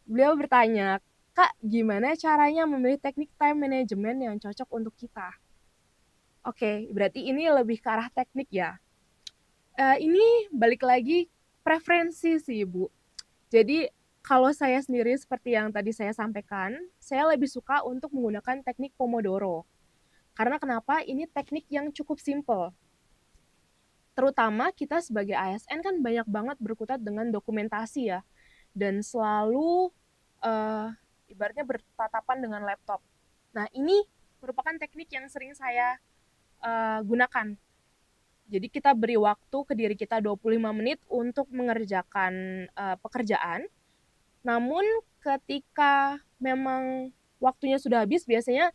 Beliau bertanya, Kak, gimana caranya memilih teknik time management yang cocok untuk kita? Oke, berarti ini lebih ke arah teknik ya. Ini balik lagi preferensi sih, Ibu. Jadi, kalau saya sendiri seperti yang tadi saya sampaikan, saya lebih suka untuk menggunakan teknik Pomodoro. Karena kenapa? Ini teknik yang cukup simple. Terutama kita sebagai ASN kan banyak banget berkutat dengan dokumentasi ya. Dan selalu ibaratnya bertatapan dengan laptop. Nah, ini merupakan teknik yang sering saya gunakan. Jadi kita beri waktu ke diri kita 25 menit untuk mengerjakan pekerjaan. Namun ketika memang waktunya sudah habis, biasanya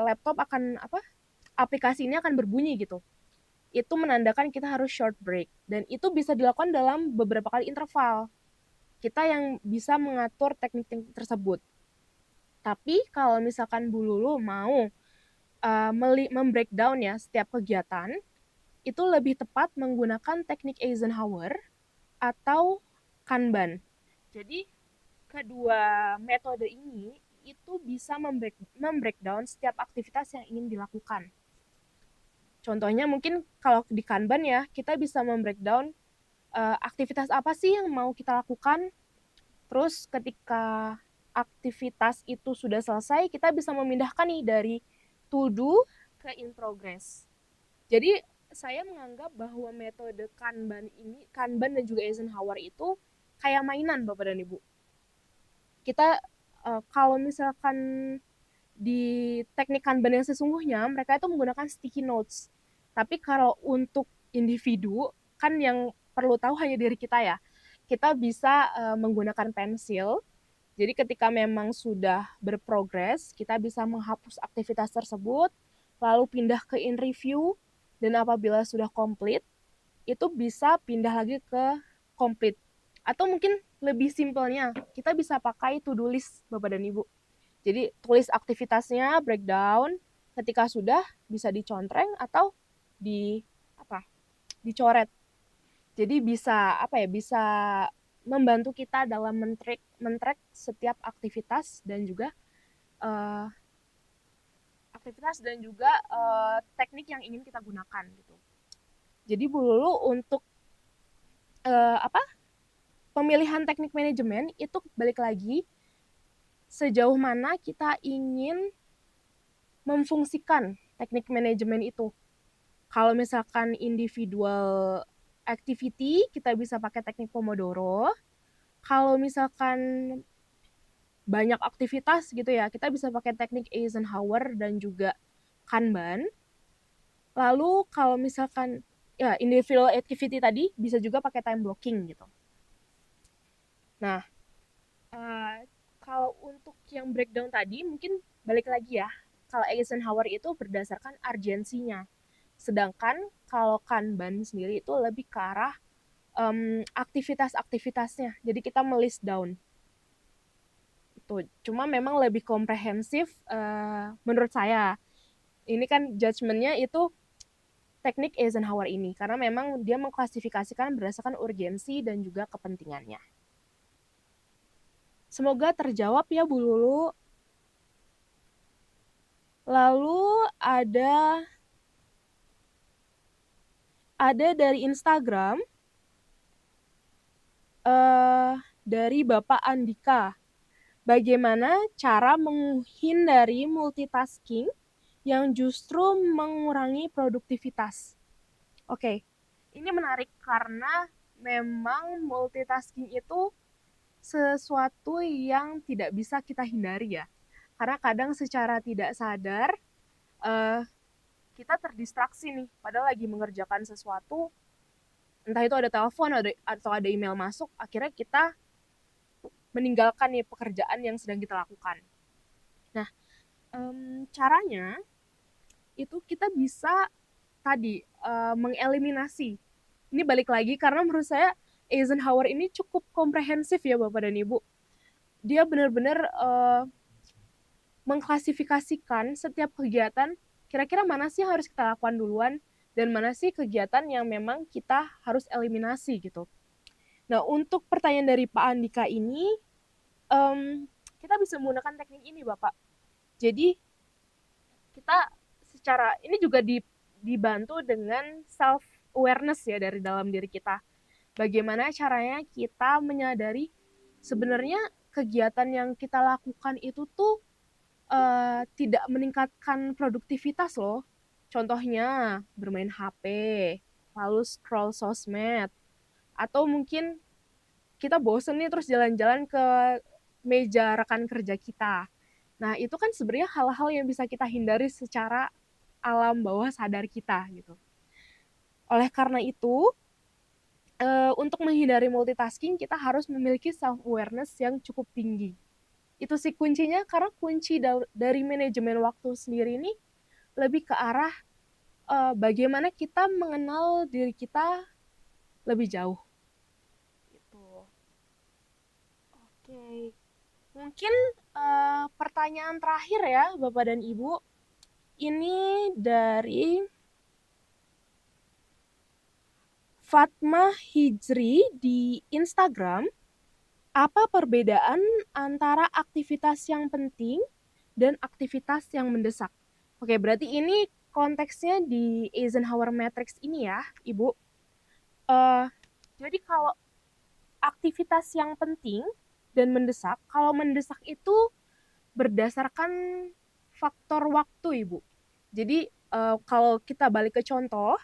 laptop aplikasi ini akan berbunyi gitu. itu menandakan kita harus short break. Dan itu bisa dilakukan dalam beberapa kali interval. Kita yang bisa mengatur teknik-teknik tersebut. Tapi kalau misalkan Bu Lulu mau membreakdown ya setiap kegiatan, itu lebih tepat menggunakan teknik Eisenhower atau Kanban. Jadi kedua metode ini itu bisa membreakdown setiap aktivitas yang ingin dilakukan. Contohnya mungkin kalau di Kanban ya, kita bisa membreakdown aktivitas apa sih yang mau kita lakukan. Terus ketika aktivitas itu sudah selesai, kita bisa memindahkan nih dari to do ke in progress. Jadi saya menganggap bahwa metode Kanban dan juga Eisenhower itu kayak mainan Bapak dan Ibu. Kita kalau misalkan di teknik Kanban yang sesungguhnya, mereka itu menggunakan sticky notes. Tapi kalau untuk individu, kan yang perlu tahu hanya diri kita ya. Kita bisa menggunakan pensil. Jadi ketika memang sudah berprogres, kita bisa menghapus aktivitas tersebut, lalu pindah ke in review, dan apabila sudah komplit, itu bisa pindah lagi ke complete. Atau mungkin lebih simpelnya, kita bisa pakai to-do list Bapak dan Ibu. Jadi tulis aktivitasnya, breakdown, ketika sudah bisa dicontreng atau di dicoret. Jadi bisa bisa membantu kita dalam men-track setiap aktivitas dan juga uh, teknik yang ingin kita gunakan gitu. Jadi Bu Lulu untuk pemilihan teknik manajemen itu balik lagi sejauh mana kita ingin memfungsikan teknik manajemen itu. Kalau misalkan individual activity, kita bisa pakai teknik Pomodoro. Kalau misalkan banyak aktivitas gitu ya, kita bisa pakai teknik Eisenhower dan juga Kanban. Lalu kalau misalkan ya individual activity tadi bisa juga pakai time blocking gitu. Nah, kalau untuk yang breakdown tadi mungkin balik lagi ya. Kalau Eisenhower itu berdasarkan urgensinya. Sedangkan kalau Kanban sendiri itu lebih ke arah aktivitas-aktivitasnya. Jadi kita melist down. Itu cuma memang lebih komprehensif menurut saya. Ini kan judgement-nya itu teknik Eisenhower ini karena memang dia mengklasifikasikan berdasarkan urgensi dan juga kepentingannya. Semoga terjawab ya Bu Lulu. Lalu ada dari Instagram dari Bapak Andika. Bagaimana cara menghindari multitasking yang justru mengurangi produktivitas? Oke, ini menarik karena memang multitasking itu sesuatu yang tidak bisa kita hindari ya. Karena kadang secara tidak sadar kita terdistraksi nih, padahal lagi mengerjakan sesuatu, entah itu ada telepon atau ada email masuk, akhirnya kita meninggalkan nih pekerjaan yang sedang kita lakukan. Nah, caranya itu kita bisa tadi mengeliminasi. Ini balik lagi karena menurut saya Eisenhower ini cukup komprehensif ya Bapak dan Ibu. Dia benar-benar mengklasifikasikan setiap kegiatan kira-kira mana sih yang harus kita lakukan duluan dan mana sih kegiatan yang memang kita harus eliminasi gitu. Nah, untuk pertanyaan dari Pak Andika ini, kita bisa menggunakan teknik ini Bapak. Jadi kita ini juga dibantu dengan self awareness ya dari dalam diri kita. Bagaimana caranya kita menyadari sebenarnya kegiatan yang kita lakukan itu tuh tidak meningkatkan produktivitas loh. Contohnya bermain HP, lalu scroll sosmed, atau mungkin kita bosen nih terus jalan-jalan ke meja rekan kerja kita. Nah, itu kan sebenarnya hal-hal yang bisa kita hindari secara alam bawah sadar kita gitu. Oleh karena itu, untuk menghindari multitasking, kita harus memiliki self-awareness yang cukup tinggi. Itu sih kuncinya, karena kunci dari manajemen waktu sendiri ini lebih ke arah bagaimana kita mengenal diri kita lebih jauh. Gitu. Oke, mungkin pertanyaan terakhir ya, Bapak dan Ibu. Ini dari Fatma Hijri di Instagram. Apa perbedaan antara aktivitas yang penting dan aktivitas yang mendesak? Oke, berarti ini konteksnya di Eisenhower Matrix ini ya, Ibu. Jadi kalau aktivitas yang penting dan mendesak, kalau mendesak itu berdasarkan faktor waktu, Ibu. Jadi kalau kita balik ke contoh,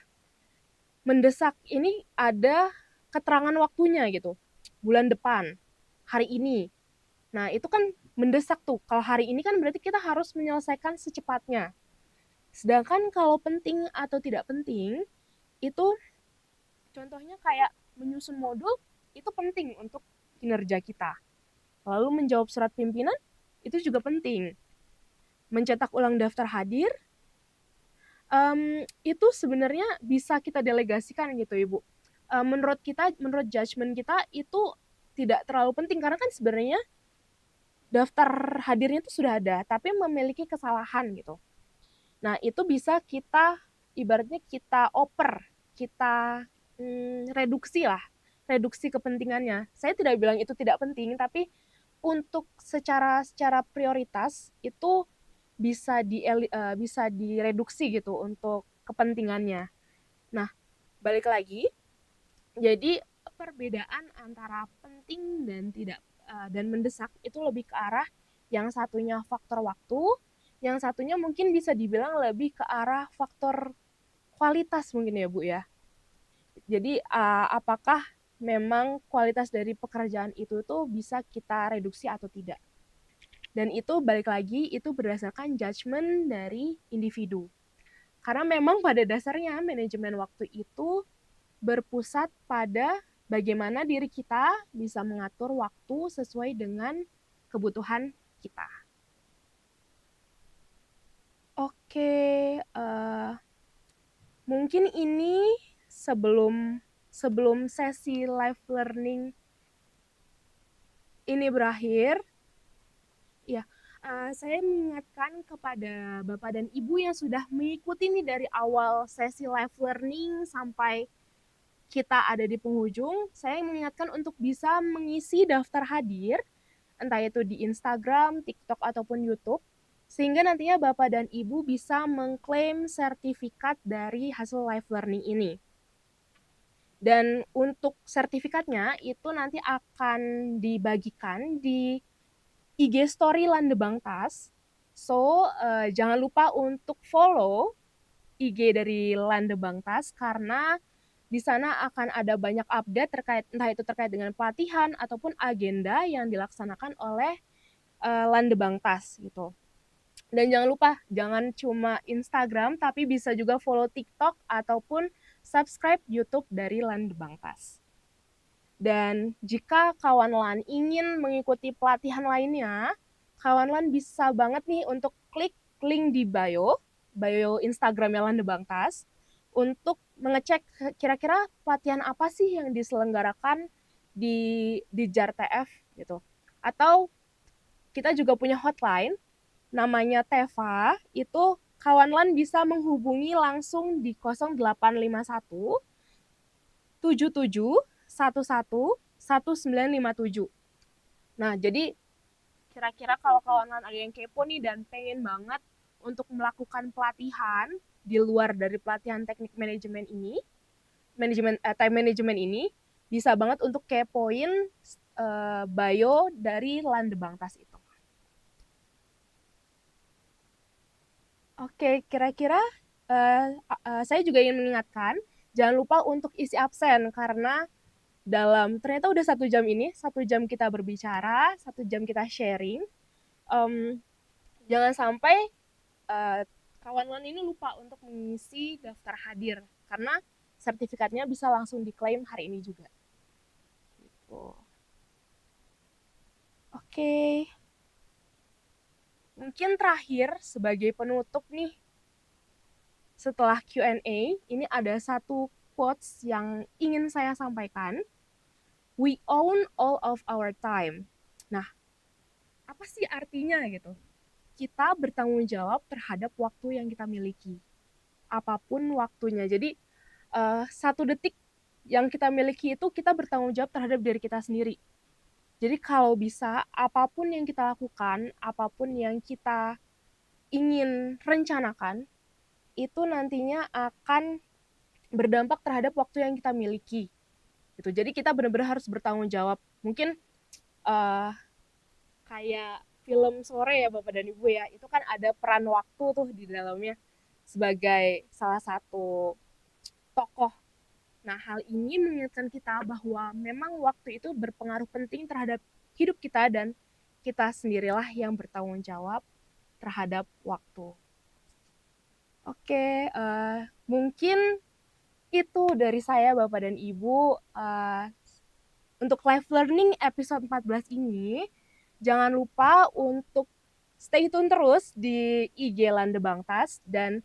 mendesak ini ada keterangan waktunya gitu. Bulan depan, hari ini. Nah, itu kan mendesak tuh. Kalau hari ini kan berarti kita harus menyelesaikan secepatnya. Sedangkan kalau penting atau tidak penting, itu contohnya kayak menyusun modul, itu penting untuk kinerja kita. Lalu menjawab surat pimpinan, itu juga penting. Mencetak ulang daftar hadir, itu sebenarnya bisa kita delegasikan gitu, Ibu. Menurut kita, menurut judgement kita, itu tidak terlalu penting, karena kan sebenarnya daftar hadirnya itu sudah ada, tapi memiliki kesalahan gitu. Nah, itu bisa kita, ibaratnya kita oper, kita reduksi lah, reduksi kepentingannya. Saya tidak bilang itu tidak penting, tapi untuk secara prioritas itu bisa direduksi gitu untuk kepentingannya. Nah, balik lagi, jadi perbedaan antara penting dan tidak dan mendesak itu lebih ke arah yang satunya faktor waktu, yang satunya mungkin bisa dibilang lebih ke arah faktor kualitas mungkin ya Bu ya. Jadi apakah memang kualitas dari pekerjaan itu tuh bisa kita reduksi atau tidak. Dan itu balik lagi itu berdasarkan judgement dari individu. Karena memang pada dasarnya manajemen waktu itu berpusat pada bagaimana diri kita bisa mengatur waktu sesuai dengan kebutuhan kita. Oke, mungkin ini sebelum sesi live learning ini berakhir, ya, saya mengingatkan kepada Bapak dan Ibu yang sudah mengikuti nih dari awal sesi live learning sampai kita ada di penghujung, saya mengingatkan untuk bisa mengisi daftar hadir, entah itu di Instagram, TikTok, ataupun YouTube, sehingga nantinya Bapak dan Ibu bisa mengklaim sertifikat dari hasil live learning ini. Dan untuk sertifikatnya itu nanti akan dibagikan di IG Story Landebangtas. So, jangan lupa untuk follow IG dari Landebangtas karena di sana akan ada banyak update terkait entah itu terkait dengan pelatihan ataupun agenda yang dilaksanakan oleh Landebangtas gitu. Dan jangan lupa, jangan cuma Instagram, tapi bisa juga follow TikTok ataupun subscribe YouTube dari Landebangtas. Dan jika kawan LAN ingin mengikuti pelatihan lainnya, kawan LAN bisa banget nih untuk klik link di bio Instagramnya Landebangtas, untuk mengecek kira-kira pelatihan apa sih yang diselenggarakan di JAR TF gitu. Atau kita juga punya hotline namanya Teva, itu kawan LAN bisa menghubungi langsung di 0851 77 11 1957. Nah, jadi kira-kira kalau kawan LAN ada yang kepo nih dan pengen banget untuk melakukan pelatihan di luar dari pelatihan teknik manajemen ini, time management ini, bisa banget untuk kepoin bio dari Landebangtas itu. Oke, kira-kira saya juga ingin mengingatkan, jangan lupa untuk isi absen karena ternyata udah 1 jam ini, 1 jam kita berbicara, 1 jam kita sharing. Jangan sampai kawan-kawan ini lupa untuk mengisi daftar hadir karena sertifikatnya bisa langsung diklaim hari ini juga. Gitu. Oke. Mungkin terakhir sebagai penutup nih, setelah Q&A, ini ada satu quotes yang ingin saya sampaikan. We own all of our time. Nah, apa sih artinya gitu? Kita bertanggung jawab terhadap waktu yang kita miliki. Apapun waktunya. Jadi, satu detik yang kita miliki itu kita bertanggung jawab terhadap diri kita sendiri. Jadi kalau bisa, apapun yang kita lakukan, apapun yang kita ingin rencanakan, itu nantinya akan berdampak terhadap waktu yang kita miliki. Gitu. Jadi kita benar-benar harus bertanggung jawab. Mungkin kayak film Sore ya Bapak dan Ibu ya, itu kan ada peran waktu tuh di dalamnya sebagai salah satu tokoh. Nah, hal ini mengingatkan kita bahwa memang waktu itu berpengaruh penting terhadap hidup kita dan kita sendirilah yang bertanggung jawab terhadap waktu. Oke, mungkin itu dari saya Bapak dan Ibu. Untuk live learning episode 14 ini, jangan lupa untuk stay tune terus di IG Lande Bangtas dan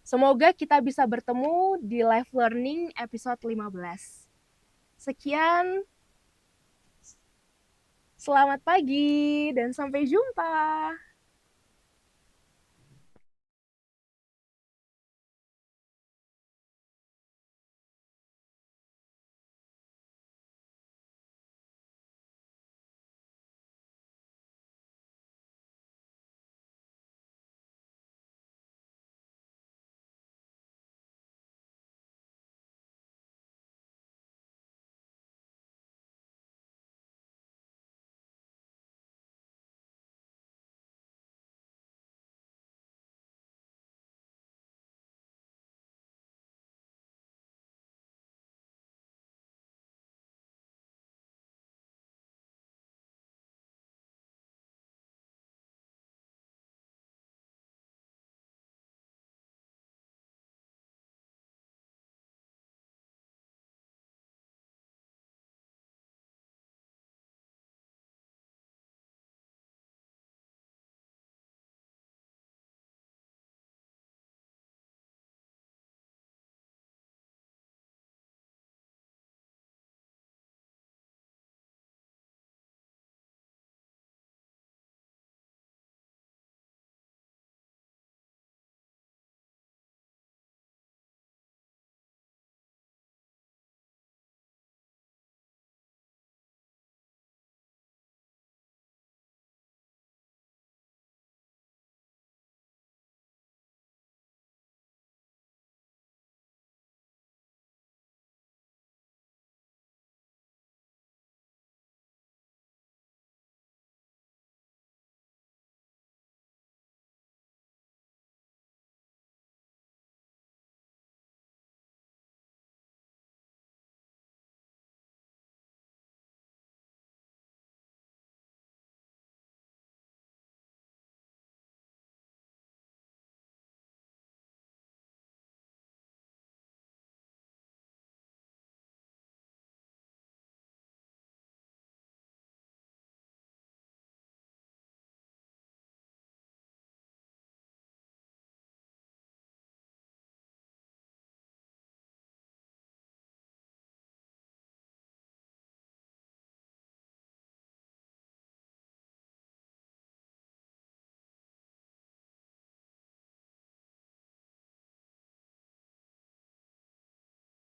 semoga kita bisa bertemu di live learning episode 15. Sekian, selamat pagi dan sampai jumpa.